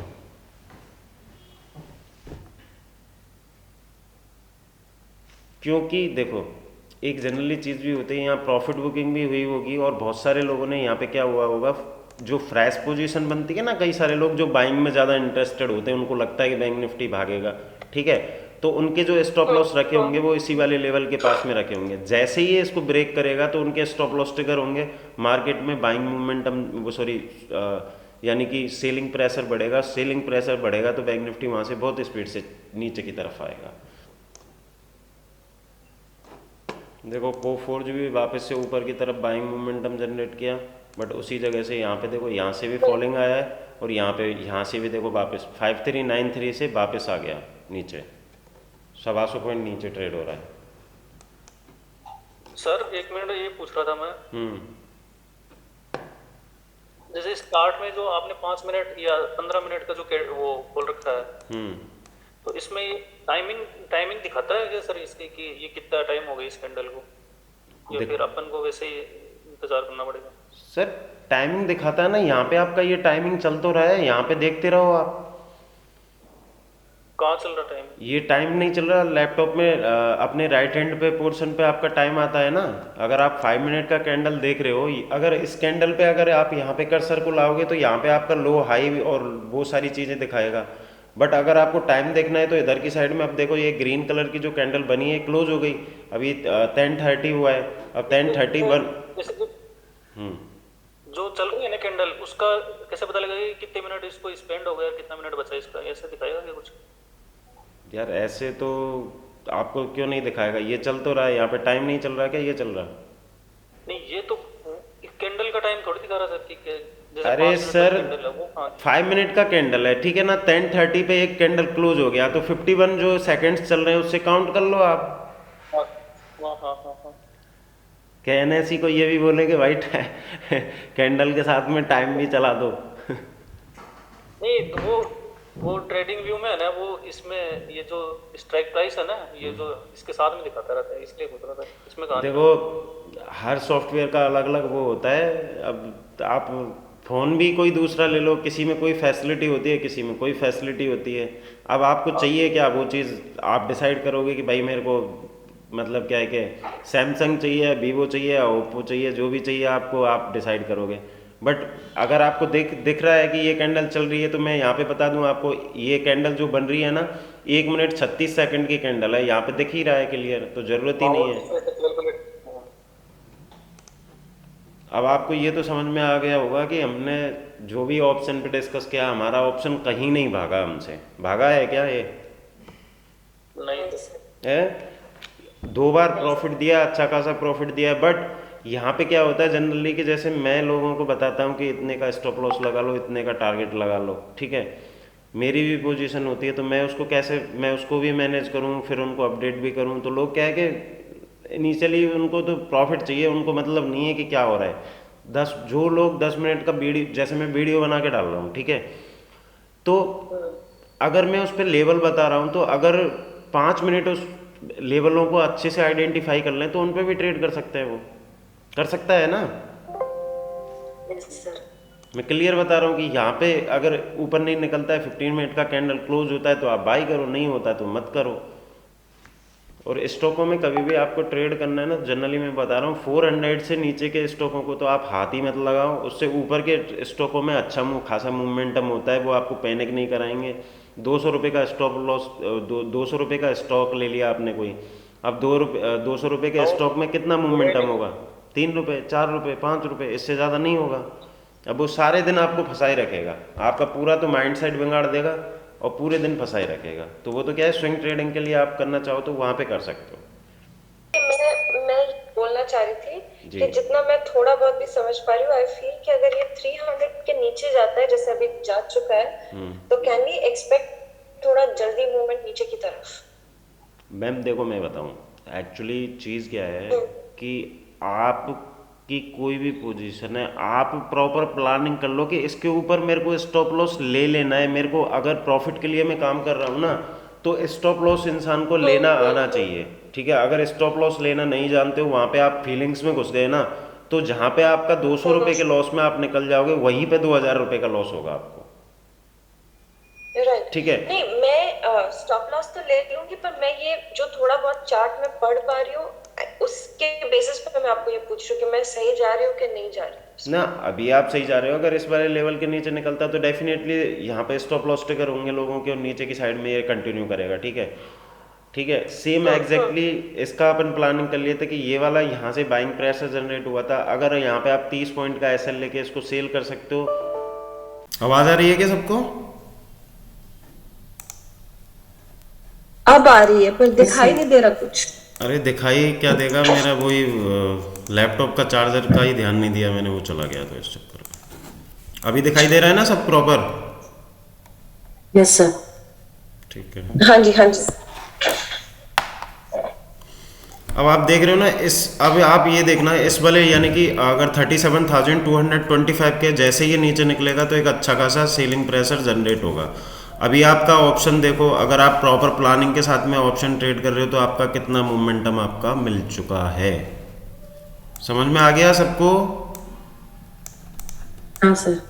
Speaker 1: क्योंकि देखो एक जनरली चीज़ भी होती है, यहाँ प्रॉफिट बुकिंग भी हुई होगी और बहुत सारे लोगों ने यहाँ पे क्या हुआ होगा, जो फ्रेश पोजीशन बनती है ना, कई सारे लोग जो बाइंग में ज़्यादा इंटरेस्टेड होते हैं, उनको लगता है कि बैंक निफ्टी भागेगा, ठीक है, तो उनके जो स्टॉप लॉस रखे होंगे वो इसी वाले लेवल के पास में रखे होंगे। जैसे ही ये इसको ब्रेक करेगा तो उनके स्टॉप लॉस ट्रिगर होंगे, मार्केट में बाइंग मोमेंटम वो सॉरी यानी कि सेलिंग प्रेशर बढ़ेगा, सेलिंग प्रेशर बढ़ेगा तो बैंक निफ्टी वहाँ से बहुत स्पीड से नीचे की तरफ आएगा। देखो को4 जो भी वापस से ऊपर की तरफ बाइंग मोमेंटम जनरेट किया, बट उसी जगह से यहाँ पे देखो यहाँ से भी फॉलिंग आया है और यहाँ से भी देखो वापस 5393 से वापस आ गया नीचे, 125 पॉइंट नीचे ट्रेड हो रहा है।
Speaker 6: सर 1 मिनट ये पूछ रहा था मैं, जैसे स्टार्ट में जो आपने 5 मिनट या 15 मिनट का जो वो खोल रखा है, तो इसमें टाइमिंग दिखाता है क्या सर इसकी कि ये कितना टाइम हो गया इस कैंडल को, या फिर अपन को वैसे ही इंतजार करना पड़ेगा?
Speaker 1: सर टाइमिंग दिखाता है ना, यहाँ पे आपका ये टाइमिंग चल तो रहा है, यहाँ पे देखते रहो आप।
Speaker 6: कहाँ चल रहा टाइम?
Speaker 1: ये टाइम नहीं चल रहा, लैपटॉप में अपने राइट हैंड पे पोर्शन पे आपका टाइम आता है ना। अगर आप 5 मिनट का कैंडल देख रहे हो, अगर इस कैंडल पे अगर आप यहाँ पे कर्सर को लाओगे तो यहाँ पे आपका लो हाई और वो सारी चीज़ें दिखाएगा। बट अगर आपको टाइम देखना है तो इधर की साइड में अब देखो ये ग्रीन कलर की जो कैंडल बनी है क्लोज हो गई, अभी 10:30 हुआ है, अब 10:31।
Speaker 6: जो चल रही है ना कैंडल, उसका कैसे पता लगेगा कि कितने मिनट इसको स्पेंड हो गया, कितना मिनट बचा इसका, ऐसे दिखाएगा क्या कुछ?
Speaker 1: यार ऐसे तो आपको क्यों नहीं दिखाएगा? ये चल तो रहा है, यहाँ पे टाइम नहीं चल रहा है क्या? ये चल रहा है।
Speaker 6: नहीं, ये तो कैंडल का टाइम थोड़ी दिखा रहा सर कि जैसे
Speaker 1: अरे
Speaker 6: 5 मिनट
Speaker 1: सर,
Speaker 6: का कैंडल है वो। हाँ
Speaker 1: 5 मिनट का कैंडल है, ठीक है ना, 10:30 पे एक कैंडल क्लोज हो गया तो 51 जो सेकंड्स चल रहे हैं उससे काउंट कर लो आप।
Speaker 6: हाँ हाँ हाँ हाँ हाँ।
Speaker 1: क्या एनएससी को ये भी बोले कि भाई कैंडल के साथ में टाइम भी चला दो?
Speaker 6: नहीं तो वो ट्रेडिंग व्यू में है ना, वो इसमें ये जो स्ट्राइक प्राइस है ना, ये जो इसके साथ में दिखाता रहता है, इसलिए पूछ रहा था इसमें कहाँ।
Speaker 1: देखो, हर सॉफ्टवेयर का अलग अलग वो होता है। अब आप फ़ोन भी कोई दूसरा ले लो, किसी में कोई फैसिलिटी होती है, किसी में कोई फैसिलिटी होती है। अब आपको चाहिए क्या, वो चीज़ आप डिसाइड करोगे कि भाई मेरे को मतलब क्या है कि सैमसंग चाहिए, वीवो चाहिए, ओप्पो चाहिए, जो भी चाहिए आपको आप डिसाइड करोगे। बट अगर आपको दिख रहा है कि ये कैंडल चल रही है, तो मैं यहाँ पे बता दूँ आपको, ये कैंडल जो बन रही है ना, 1 मिनट 36 सेकंड की कैंडल है, यहाँ पे दिख ही रहा है क्लियर, तो ज़रूरत ही नहीं है। अब आपको ये तो समझ में आ गया होगा कि हमने जो भी ऑप्शन पे डिस्कस किया, हमारा ऑप्शन कहीं नहीं भागा हमसे। भागा है क्या ये?
Speaker 6: नहीं
Speaker 1: है, 2 बार प्रॉफिट दिया, अच्छा खासा प्रॉफिट दिया। बट यहाँ पे क्या होता है जनरली कि जैसे मैं लोगों को बताता हूँ कि इतने का स्टॉप लॉस लगा लो, इतने का टारगेट लगा लो, ठीक है, मेरी भी पोजीशन होती है, तो मैं उसको कैसे, मैं उसको भी मैनेज करूँ, फिर उनको अपडेट भी करूँ। तो लोग क्या है कि इनिशियली उनको तो प्रॉफिट चाहिए, उनको मतलब नहीं है कि क्या हो रहा है। जो लोग 10 मिनट का वीडियो, जैसे मैं वीडियो बना के डाल रहा हूँ, ठीक है, तो अगर मैं उस पर लेवल बता रहा हूँ, तो अगर 5 मिनट उस लेवलों को अच्छे से आइडेंटिफाई कर लें तो उन पर भी ट्रेड कर सकते हैं, वो कर सकता है ना। मैं क्लियर बता रहा हूँ कि यहाँ पे अगर ऊपर नहीं निकलता है, 15 मिनट का कैंडल क्लोज होता है तो आप बाई करो, नहीं होता तो मत करो। और स्टॉकों में कभी भी आपको ट्रेड करना है ना, जनरली मैं बता रहा हूँ, 400 से नीचे के स्टॉकों को तो आप हाथ ही मत लगाओ। उससे ऊपर के स्टॉकों में अच्छा खासा मूवमेंटम होता है, वो आपको पैनिक नहीं कराएंगे। 200 रुपये का स्टॉप लॉस, 200 रुपये का स्टॉक ले लिया आपने कोई, अब 200 रुपये के स्टॉक में कितना मूवमेंटम होगा? 3 रुपये, 4 रुपये, 5 रुपये, इससे ज़्यादा नहीं होगा। अब वो सारे दिन आपको फंसाए रखेगा, आपका पूरा तो माइंड सेट बिगाड़ देगा और पूरे दिन फंसाए रखेगा। तो वो तो क्या है, स्विंग ट्रेडिंग के लिए आप करना चाहो तो वहाँ पे कर सकते हो।
Speaker 5: मैं बोलना चाह रही थी कि जितना मैं थोड़ा बहुत भी समझ पा रही हूँ, आई फील कि अगर ये 300 के नीचे जाता है, जैसे अभी जा चुका है, तो कैन वी एक्सपेक्ट थोड़ा जल्दी मूवमेंट नीचे की तरफ?
Speaker 1: मैम देखो, मैं बताऊँ एक्चुअली चीज़ क्या है कि आपकी कोई भी पोजीशन है, आप प्रॉपर प्लानिंग कर लो कि इसके ऊपर मेरे को स्टॉप लॉस ले लेना है। मेरे को अगर प्रॉफिट के लिए मैं काम कर रहा हूँ ना, तो स्टॉप लॉस इंसान को लेना आना चाहिए, ठीक है। अगर स्टॉप लॉस लेना नहीं जानते हो, वहाँ पे आप फीलिंग्स में घुस गए ना, तो जहाँ पे आपका 200 रुपये के लॉस में आप निकल जाओगे, वहीं पे 2000 रुपये का लॉस होगा आपको, ठीक है।
Speaker 5: नहीं, मैं स्टॉप लॉस तो ले लूंगी, पर मैं ये जो थोड़ा बहुत चार्ट में पढ़ पा रही हूँ, उसके बेसिस पे मैं आपको ये पूछ रही हूँ कि मैं सही जा रही हूँ कि नहीं जा रही हूँ
Speaker 1: ना। अभी आप सही जा रहे हो। अगर इस वाले लेवल के नीचे निकलता तो डेफिनेटली यहाँ पे स्टॉप लॉस ट्रिगर होंगे लोगों के, और नीचे की साइड में ये कंटिन्यू करेगा, ठीक है, ठीक है। सेम एग्जैक्टली इसका अपन प्लानिंग कर लिए थे कि ये वाला यहाँ से बाइंग प्रेशर जनरेट हुआ था। अगर यहाँ पे आप 30 पॉइंट का एसएल लेके इसको सेल कर सकते हो। आवाज आ रही है क्या सबको?
Speaker 2: अब आ रही है, पर दिखाई नहीं दे रहा कुछ।
Speaker 1: अरे दिखाई क्या देगा, मेरा वही लैपटॉप का चार्जर का ही ध्यान नहीं दिया मैंने, वो चला गया तो इस चक्कर में। अभी दिखाई दे रहा है ना सब प्रॉपर?
Speaker 2: Yes sir.
Speaker 1: ठीक है,
Speaker 2: हाँ जी, हाँ जी।
Speaker 1: अब आप देख रहे हो ना इस, अब आप ये देखना इस वाले, यानी कि अगर 37,225 के जैसे ये नीचे निकलेगा तो एक अच्छा खासा सेलिंग प्रेशर जनरेट होगा। अभी आपका ऑप्शन देखो, अगर आप प्रॉपर प्लानिंग के साथ में ऑप्शन ट्रेड कर रहे हो तो आपका कितना मोमेंटम आपका मिल चुका है। समझ में आ गया सबको?
Speaker 2: हाँ सर।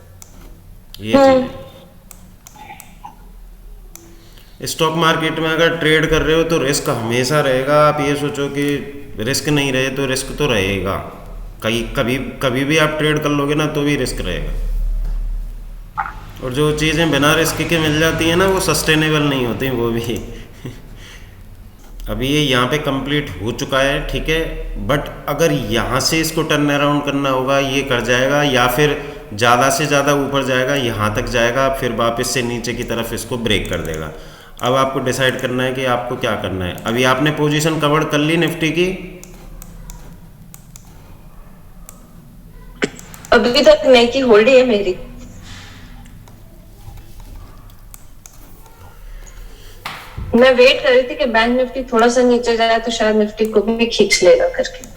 Speaker 1: ये चीज़ स्टॉक मार्केट में अगर ट्रेड कर रहे हो तो रिस्क हमेशा रहेगा। आप ये सोचो कि रिस्क नहीं रहे तो रिस्क तो रहेगा, कभी भी आप ट्रेड कर लोगे ना तो भी रिस्क रहेगा। और जो चीज़ें बिना रिस्क के मिल जाती हैं ना, वो सस्टेनेबल नहीं होती वो भी। अभी ये यहाँ पे कंप्लीट हो चुका है, ठीक है, बट अगर यहाँ से इसको टर्न अराउंड करना होगा, ये कर जाएगा, या फिर ज़्यादा से ज़्यादा ऊपर जाएगा, यहाँ तक जाएगा, फिर वापस से नीचे की तरफ इसको ब्रेक कर देगा। अब आपको डिसाइड करना है कि आपको क्या करना है। अभी आपने पोजीशन कवर कर ली निफ्टी की?
Speaker 2: अभी तक नहीं की, होल्ड ही है मेरी। मैं वेट कर रही थी कि बैंक निफ्टी थोड़ा सा नीचे जाए तो शायद निफ्टी को भी खींच लेगा करके।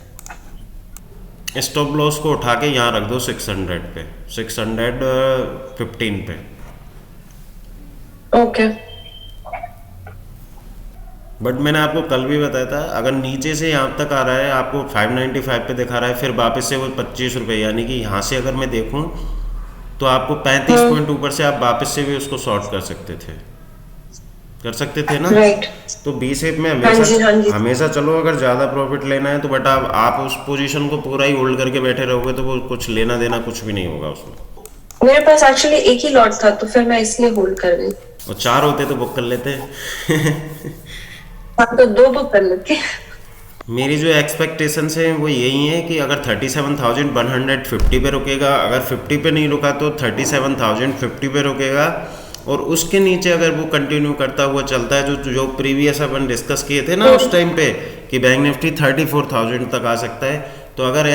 Speaker 1: स्टॉप लॉस को उठा के यहाँ रख दो 600 पे, 615 पे।
Speaker 2: ओके।
Speaker 1: बट मैंने आपको कल भी बताया था, अगर नीचे से यहाँ तक आ रहा है, आपको 595 पे दिखा रहा है, फिर वापस से वो 25 रुपये, यानी कि यहाँ से अगर मैं देखूँ तो आपको 35 पॉइंट ऊपर से आप वापस से भी उसको शॉर्ट कर सकते थे ना।
Speaker 2: राइट।
Speaker 1: तो बी शेप में
Speaker 2: हाँ जी।
Speaker 1: हमेशा चलो, अगर ज़्यादा प्रॉफिट लेना है तो बट आप उस पोजीशन को पूरा ही होल्ड करके बैठे रहोगे तो वो कुछ लेना देना कुछ भी नहीं होगा उसमें।
Speaker 2: मेरे पास एक्चुअली एक ही लॉट था तो फिर मैं इसलिए होल्ड कर गई।
Speaker 1: और 4 होते तो बुक कर लेते।
Speaker 2: आप तो 2 बुक कर लेते।
Speaker 1: मेरी जो एक्सपेक्टेशंस हैं वो यही है कि अगर 37,150 पे रुकेगा, अगर 50 पे नहीं रुका तो 37,050 पे रुकेगा, और उसके नीचे अगर वो कंटिन्यू करता हुआ चलता है, जो प्रीवियस अपन डिस्कस किए थे ना उस टाइम पे कि बैंक निफ्टी 34,000 तक आ सकता है, तो अगर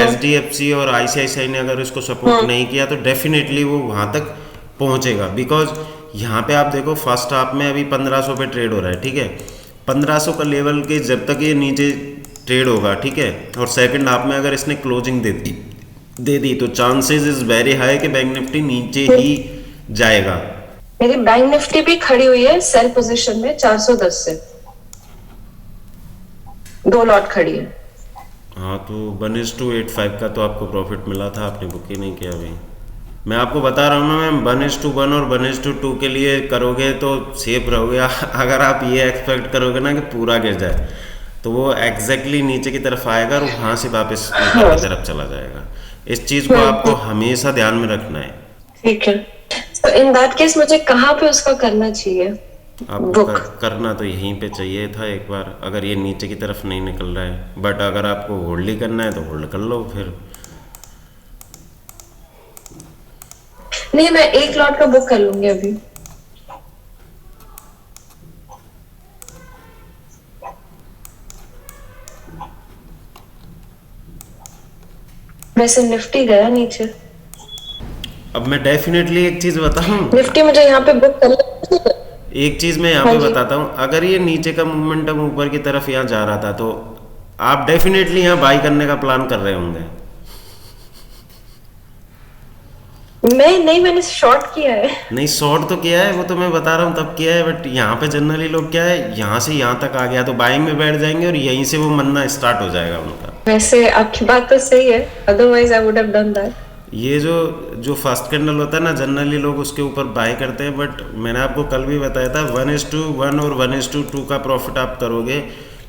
Speaker 1: HDFC और ICICI ने अगर इसको सपोर्ट नहीं किया तो डेफिनेटली वो वहाँ तक पहुँचेगा। बिकॉज यहाँ पे आप देखो फर्स्ट हाफ में अभी 1500 पे ट्रेड हो रहा है, ठीक है। 1500 का लेवल के जब तक ये नीचे ट्रेड होगा, ठीक है, और सेकंड हाफ में अगर इसने क्लोजिंग दे दी तो चांसेस इज वेरी हाई कि बैंक निफ्टी नीचे ही जाएगा।
Speaker 2: मेरी बैंक निफ्टी भी खड़ी हुई है सेल पोजीशन में 410 से, 2 लॉट खड़ी है।
Speaker 1: हाँ, तो 1:85 का तो आपको प्रॉफिट मिला था, आपने बुक ही नहीं किया अभी। मैं आपको बता रहा हूँ ना मैम, 1:1 और 1:2 के लिए करोगे तो सेफ रहोगे। अगर आप ये एक्सपेक्ट करोगे ना कि पूरा गिर जाए तो वो एग्जैक्टली नीचे की तरफ आएगा और वहाँ से वापस ऊपर की तरफ चला जाएगा। इस चीज़ को आपको हमेशा ध्यान में रखना है।
Speaker 2: ठीक है, तो इन दैट केस मुझे कहाँ पे उसका करना चाहिए?
Speaker 1: आपको करना तो यहीं पे चाहिए था एक बार, अगर ये नीचे की तरफ नहीं निकल रहा है। बट अगर आपको होल्ड ही करना है तो होल्ड कर लो फिर।
Speaker 2: नहीं, मैं 1 लॉट का बुक कर लूंगी अभी। वैसे निफ्टी गया नीचे।
Speaker 1: अब मैं डेफिनेटली एक चीज बताऊं,
Speaker 2: निफ्टी मुझे यहाँ पे बुक कर लेना।
Speaker 1: एक चीज मैं यहाँ पे बताता हूँ, अगर ये नीचे का मोमेंटम ऊपर की तरफ यहाँ जा रहा था तो आप डेफिनेटली यहाँ बाई करने का प्लान कर रहे होंगे।
Speaker 2: मैंने शॉर्ट किया है।
Speaker 1: नहीं, शॉर्ट तो किया है, वो तो मैं बता रहा हूँ तब किया है। बट यहाँ पे जनरली लोग क्या है, यहाँ से यहाँ तक आ गया तो बाइंग में बैठ जाएंगे और यहीं से वो मरना स्टार्ट हो जाएगा उनका।
Speaker 2: वैसे आपकी बात तो सही है, otherwise I would have done that.
Speaker 1: ये जो फर्स्ट कैंडल होता है ना, जनरली लोग उसके ऊपर बाय करते हैं। बट मैंने आपको कल भी बताया था 1:1 और 1:2 का प्रॉफिट आप करोगे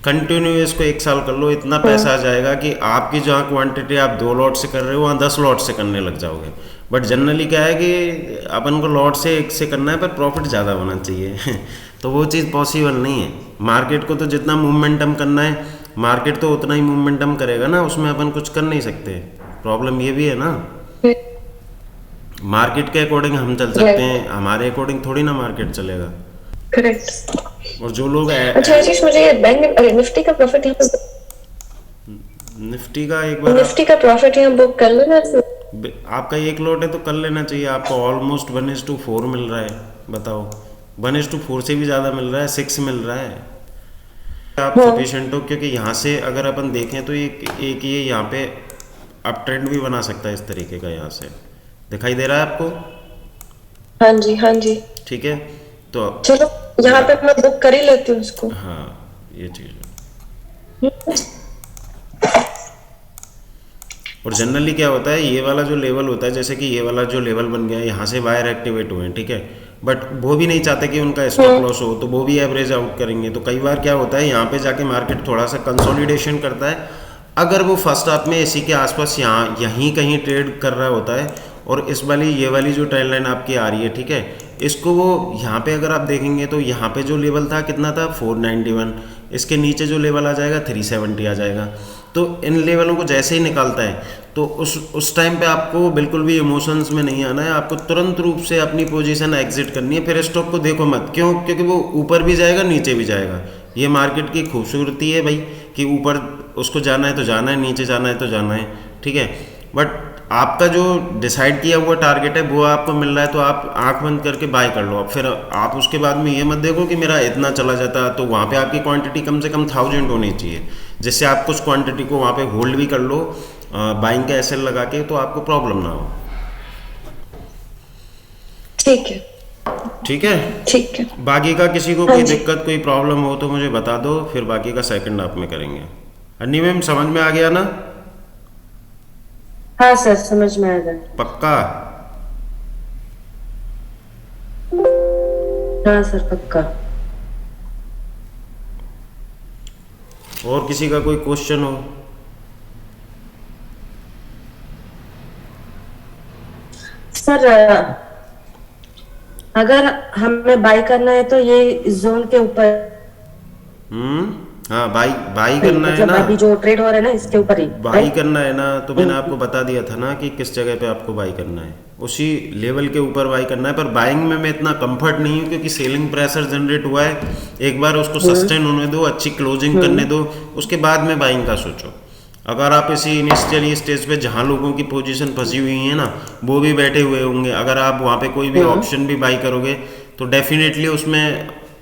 Speaker 1: कंटिन्यू, इसको 1 साल कर लो, इतना पैसा आ जाएगा कि आपकी जहाँ क्वांटिटी आप 2 लॉट से कर रहे हो वहाँ 10 लॉट से करने लग जाओगे। बट जनरली क्या है कि अपन को लॉट से 1 से करना है पर प्रॉफिट ज़्यादा होना चाहिए। तो वो चीज़ पॉसिबल नहीं है। मार्केट को तो जितना मूवमेंटम करना है, मार्केट तो उतना ही मूवमेंटम करेगा ना, उसमें अपन कुछ कर नहीं सकते। प्रॉब्लम ये भी है ना, मार्केट के अकॉर्डिंग हम चल सकते हैं, हमारे अकॉर्डिंग थोड़ी ना मार्केट चलेगा।
Speaker 2: करेक्ट।
Speaker 1: और जो लोग
Speaker 2: अच्छा आशीष, मुझे ये बैंक निफ्टी का प्रॉफिट यहाँ पे,
Speaker 1: निफ्टी का एक बार
Speaker 2: निफ्टी का प्रॉफिट यहाँ बुक कर लेना।
Speaker 1: आपका 1 लॉट है तो कर लेना चाहिए। आपको ऑलमोस्ट 1:4 मिल रहा है, बताओ 1:4 से भी ज़्यादा मिल रहा है, 6 मिल रहा है। आप सफिशिएंट हो, क्योंकि यहाँ से अगर अपन देखें तो एक ये यहाँ पे अप ट्रेंड भी बना सकता है इस तरीके का। यहाँ से दिखाई दे रहा है आपको?
Speaker 2: हाँ जी, हाँ जी।
Speaker 1: ठीक है, तो
Speaker 2: चलो यहाँ पे मैं बुक कर ही लेती हूँ उसको।
Speaker 1: हाँ, ये चीज़ है। और जनरली क्या होता है, ये वाला जो लेवल होता है, जैसे कि ये वाला जो लेवल बन गया है, यहाँ से बायर एक्टिवेट हुए हैं, ठीक है, बट वो भी नहीं चाहते कि उनका स्टॉप लॉस हो, तो वो भी एवरेज आउट करेंगे। तो कई बार क्या होता है, यहाँ पे जाके मार्केट थोड़ा सा कंसोलिडेशन करता है। अगर वो फर्स्ट हाफ में इसी के आसपास यहीं कहीं ट्रेड कर रहा होता है, और ये वाली जो ट्रेंड लाइन आपकी आ रही है, ठीक है, इसको वो यहाँ पे अगर आप देखेंगे तो यहाँ पे जो लेवल था कितना था 491, इसके नीचे जो लेवल आ जाएगा 370 आ जाएगा। तो इन लेवलों को जैसे ही निकालता है तो उस टाइम पे आपको बिल्कुल भी इमोशंस में नहीं आना है, आपको तुरंत रूप से अपनी पोजीशन एग्जिट करनी है। फिर स्टॉक को देखो मत, क्यों? क्योंकि वो ऊपर भी जाएगा नीचे भी जाएगा। ये मार्केट की खूबसूरती है भाई कि ऊपर उसको जाना है तो जाना है, नीचे जाना है तो जाना है, ठीक है। बट आपका जो डिसाइड किया हुआ टारगेट है वो आपको मिल रहा है तो आप आंख बंद करके बाय कर लो। अब फिर आप उसके बाद में ये मत देखो कि मेरा इतना चला जाता, तो वहाँ पे आपकी क्वांटिटी कम से कम 1000 होनी चाहिए, जिससे आप कुछ क्वांटिटी को वहाँ पे होल्ड भी कर लो बाइंग का एसएल लगा के, तो आपको प्रॉब्लम ना हो।
Speaker 2: ठीक है,
Speaker 1: ठीक है,
Speaker 2: ठीक है।
Speaker 1: बाकी का किसी को
Speaker 2: हाँ
Speaker 1: कोई
Speaker 2: जी।
Speaker 1: दिक्कत कोई प्रॉब्लम हो तो मुझे बता दो, फिर बाकी का सेकंड हाफ में करेंगे। अन्नी मैम समझ में आ गया ना?
Speaker 2: हाँ सर, समझ में आ गया।
Speaker 1: पक्का?
Speaker 2: हाँ सर, पक्का।
Speaker 1: और किसी का कोई क्वेश्चन हो?
Speaker 2: सर अगर हमें बाय करना है तो ये जोन के ऊपर,
Speaker 1: हाँ, बाई करना है
Speaker 2: मतलब
Speaker 1: ना,
Speaker 2: अभी जो ट्रेड हो रहा है ना इसके ऊपर ही
Speaker 1: बाई करना है ना, तो मैंने आपको बता दिया था ना कि किस जगह पे आपको बाई करना है, उसी लेवल के ऊपर बाई करना है। पर बाइंग में मैं इतना कंफर्ट नहीं हूँ क्योंकि सेलिंग प्रेशर जनरेट हुआ है, एक बार उसको सस्टेन होने दो, अच्छी क्लोजिंग करने दो, उसके बाद में बाइंग का सोचो। अगर आप इसी इनिशियली स्टेज पे जहाँ लोगों की पोजीशन फंसी हुई है ना, वो भी बैठे हुए होंगे, अगर आप वहाँ पे कोई भी ऑप्शन भी बाई करोगे तो डेफिनेटली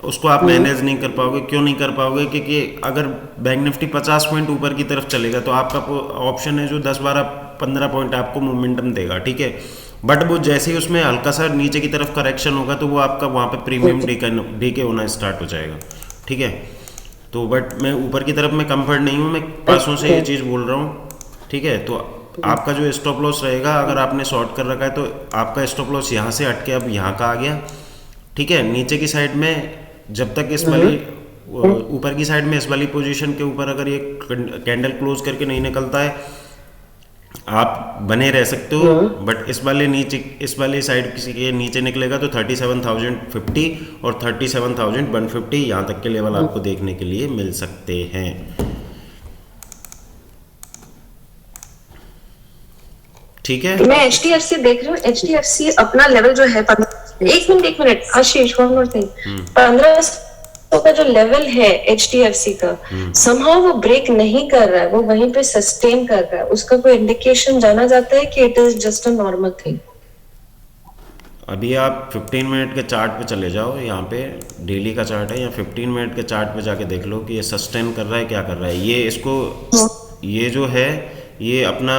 Speaker 1: उसको आप मैनेज नहीं कर पाओगे। क्यों नहीं कर पाओगे? क्योंकि अगर बैंक निफ्टी 50 पॉइंट ऊपर की तरफ चलेगा तो आपका ऑप्शन है जो 10, 12, 15 पॉइंट आपको मोमेंटम देगा, ठीक है। बट वो जैसे ही उसमें हल्का सा नीचे की तरफ करेक्शन होगा तो वो आपका वहाँ पे प्रीमियम डीके होना स्टार्ट हो जाएगा, ठीक है। तो बट मैं ऊपर की तरफ में कंफर्ट नहीं हूँ, मैं परसों से ये चीज़ बोल रहा हूँ, ठीक है। तो आपका जो स्टॉप लॉस रहेगा, अगर आपने शॉर्ट कर रखा है तो आपका स्टॉप लॉस यहाँ से हट के अब यहाँ का आ गया, ठीक है। नीचे की साइड में जब तक इस वाली ऊपर की साइड में इस वाली पोजीशन के ऊपर अगर ये कैंडल क्लोज करके नहीं निकलता है, आप बने रह सकते हो। बट इस वाले साइड किसी के नीचे निकलेगा तो 37,050 और 37,150 यहाँ तक के लेवल आपको देखने के लिए मिल सकते हैं, ठीक है।
Speaker 2: मैं HDFC देख रही हूँ। HDFC अपना लेवल जो है एक मिनट आशीष, वन मोर थिंग, 1500 का जो लेवल है HDFC का, समहाउ वो ब्रेक नहीं कर रहा है, वो वहीं पे सस्टेन कर रहा है। उसका कोई इंडिकेशन जाना जाता है कि it is just a normal thing?
Speaker 1: अभी आप 15 मिनट के चार्ट पे चले जाओ, यहाँ पे डेली का चार्ट है, या 15 मिनट के चार्ट पे जाके देख लो कि ये सस्टेन कर रहा है, क्या कर रहा है। ये जो है ये अपना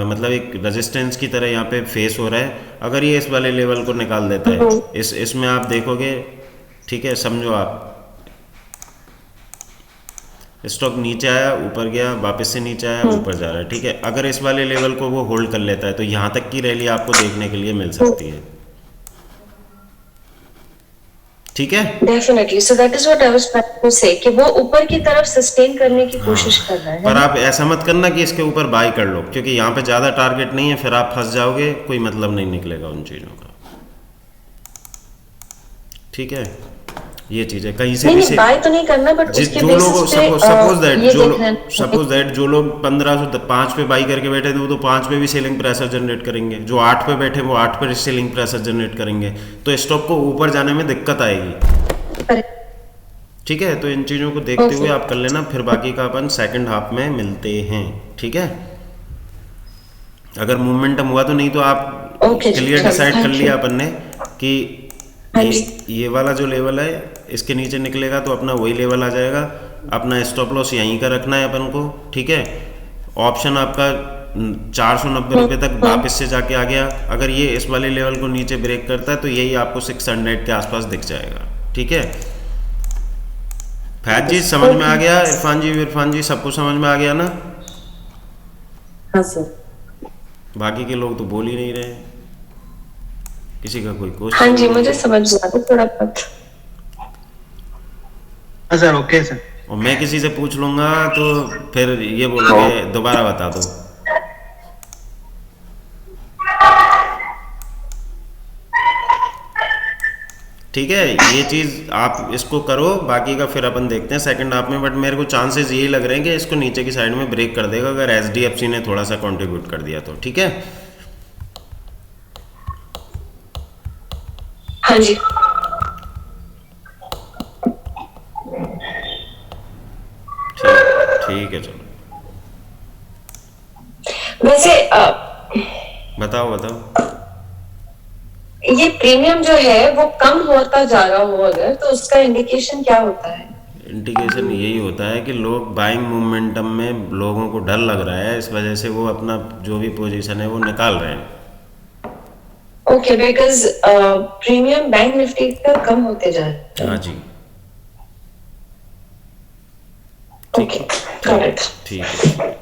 Speaker 1: मतलब एक रेजिस्टेंस की तरह यहाँ पे फेस हो रहा है। अगर ये इस वाले लेवल को निकाल देता है, इसमें आप देखोगे, ठीक है, समझो आप स्टॉक नीचे आया, ऊपर गया, वापस से नीचे आया, ऊपर जा रहा है, ठीक है। अगर इस वाले लेवल को वो होल्ड कर लेता है तो यहाँ तक की रैली आपको देखने के लिए मिल सकती है, ठीक है।
Speaker 2: Definitely, so that is what I was trying to say कि वो ऊपर की तरफ सस्टेन करने की कोशिश कर रहा है।
Speaker 1: पर आप ऐसा मत करना कि इसके ऊपर बाय कर लो, क्योंकि यहाँ पे ज़्यादा टारगेट नहीं है, फिर आप फंस जाओगे, कोई मतलब नहीं निकलेगा उन चीज़ों का, ठीक है। ये चीज़ है, कहीं से भी से
Speaker 2: बाय तो नहीं करना, बट उसके
Speaker 1: जो लोग सपोज दैट जो लोग 1505 पे बाई करके बैठे थे वो तो 5 पे भी सेलिंग प्रेशर जनरेट करेंगे, जो 8 पे बैठे वो 8 पे सेलिंग प्रेशर जनरेट करेंगे, तो स्टॉक को ऊपर जाने में दिक्कत आएगी, ठीक है। तो इन चीज़ों को देखते हुए आप कर लेना, फिर बाकी का अपन सेकंड हाफ में मिलते हैं, ठीक है। अगर मोमेंटम हुआ तो, नहीं तो आप क्लियर डिसाइड कर लिया अपन ने कि ये वाला जो लेवल है इसके नीचे निकलेगा तो अपना वही लेवल आ जाएगा, अपना स्टॉप लॉस यहीं का रखना है अपन को, ठीक है। ऑप्शन आपका 490 रुपये तक वापस से जाके आ गया, अगर ये इस वाले लेवल को नीचे ब्रेक करता है तो यही आपको 600 के आसपास दिख जाएगा, ठीक है। फैज जी समझ में आ गया? इरफान जी सबको समझ में आ गया ना?
Speaker 2: हाँ सर।
Speaker 1: बाकी के लोग तो बोल ही नहीं रहे, किसी का कोई क्वेश्चन?
Speaker 2: हाँ जी, मुझे समझ में आ गया थोड़ा बहुत।
Speaker 7: Sir okay sir.
Speaker 1: और मैं किसी से पूछ लूंगा तो फिर ये बोलोगे दोबारा बता दो। ठीक है, ये चीज़ आप इसको करो, बाकी का फिर अपन देखते हैं सेकंड हाफ में। बट मेरे को चांसेस यही लग रहे हैं कि इसको नीचे की साइड में ब्रेक कर देगा अगर एचडीएफसी ने थोड़ा सा कंट्रीब्यूट कर दिया तो। ठीक है,
Speaker 2: हाँ जी।
Speaker 1: ठीक है, चलो
Speaker 2: वैसे
Speaker 1: बताओ बताओ।
Speaker 2: ये प्रीमियम जो है वो कम होता जा रहा हो अगर, तो उसका इंडिकेशन क्या होता है?
Speaker 1: इंडिकेशन यही होता है कि लोग बाइंग मोमेंटम में, लोगों को डर लग रहा है, इस वजह से वो अपना जो भी पोजीशन है वो निकाल रहे हैं।
Speaker 2: Okay, because premium bank Nifty का कम होते जा रहा है।
Speaker 1: हाँ जी,
Speaker 2: ओके, गॉट इट।
Speaker 1: ठीक है।